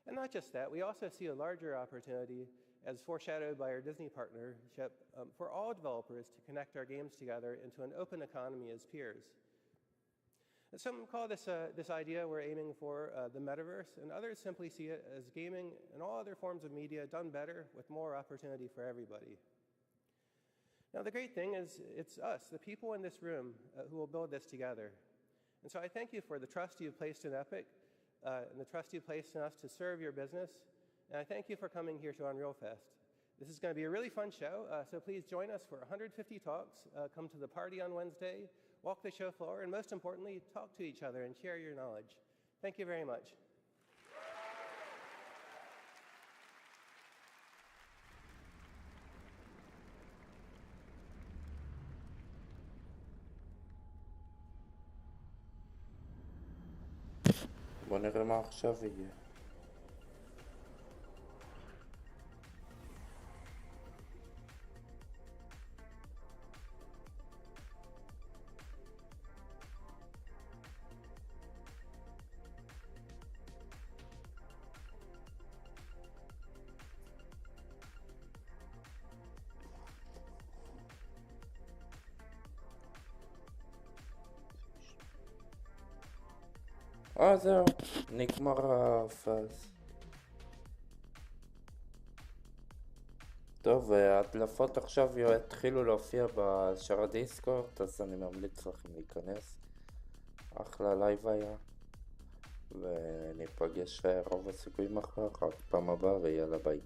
And not just that, we also see a larger opportunity, as foreshadowed by our Disney partnership, for all developers to connect our games together into an open economy as peers. And some call this idea we're aiming for the metaverse, and others simply see it as gaming and all other forms of media done better with more opportunity for everybody. Now, the great thing is it's us, the people in this room, who will build this together. And so I thank you for the trust you've placed in Epic and the trust you've placed in us to serve your business. And I thank you for coming here to Unreal Fest. This is going to be a really fun show, so please join us for 150 talks. Come to the party on Wednesday, walk the show floor, and most importantly, talk to each other and share your knowledge. Thank you very much. בוא נראה מה עכשיו יהיה. זהו, נגמר הפאז. טוב, ההדלפות עכשיו התחילו להופיע בשאר הדיסקורד, אז אני ממליץ לכם להיכנס. אחלה לייב היה, וניפגש רוב הסיכויים אחר, רק פעם הבאה, ויאללה ביי.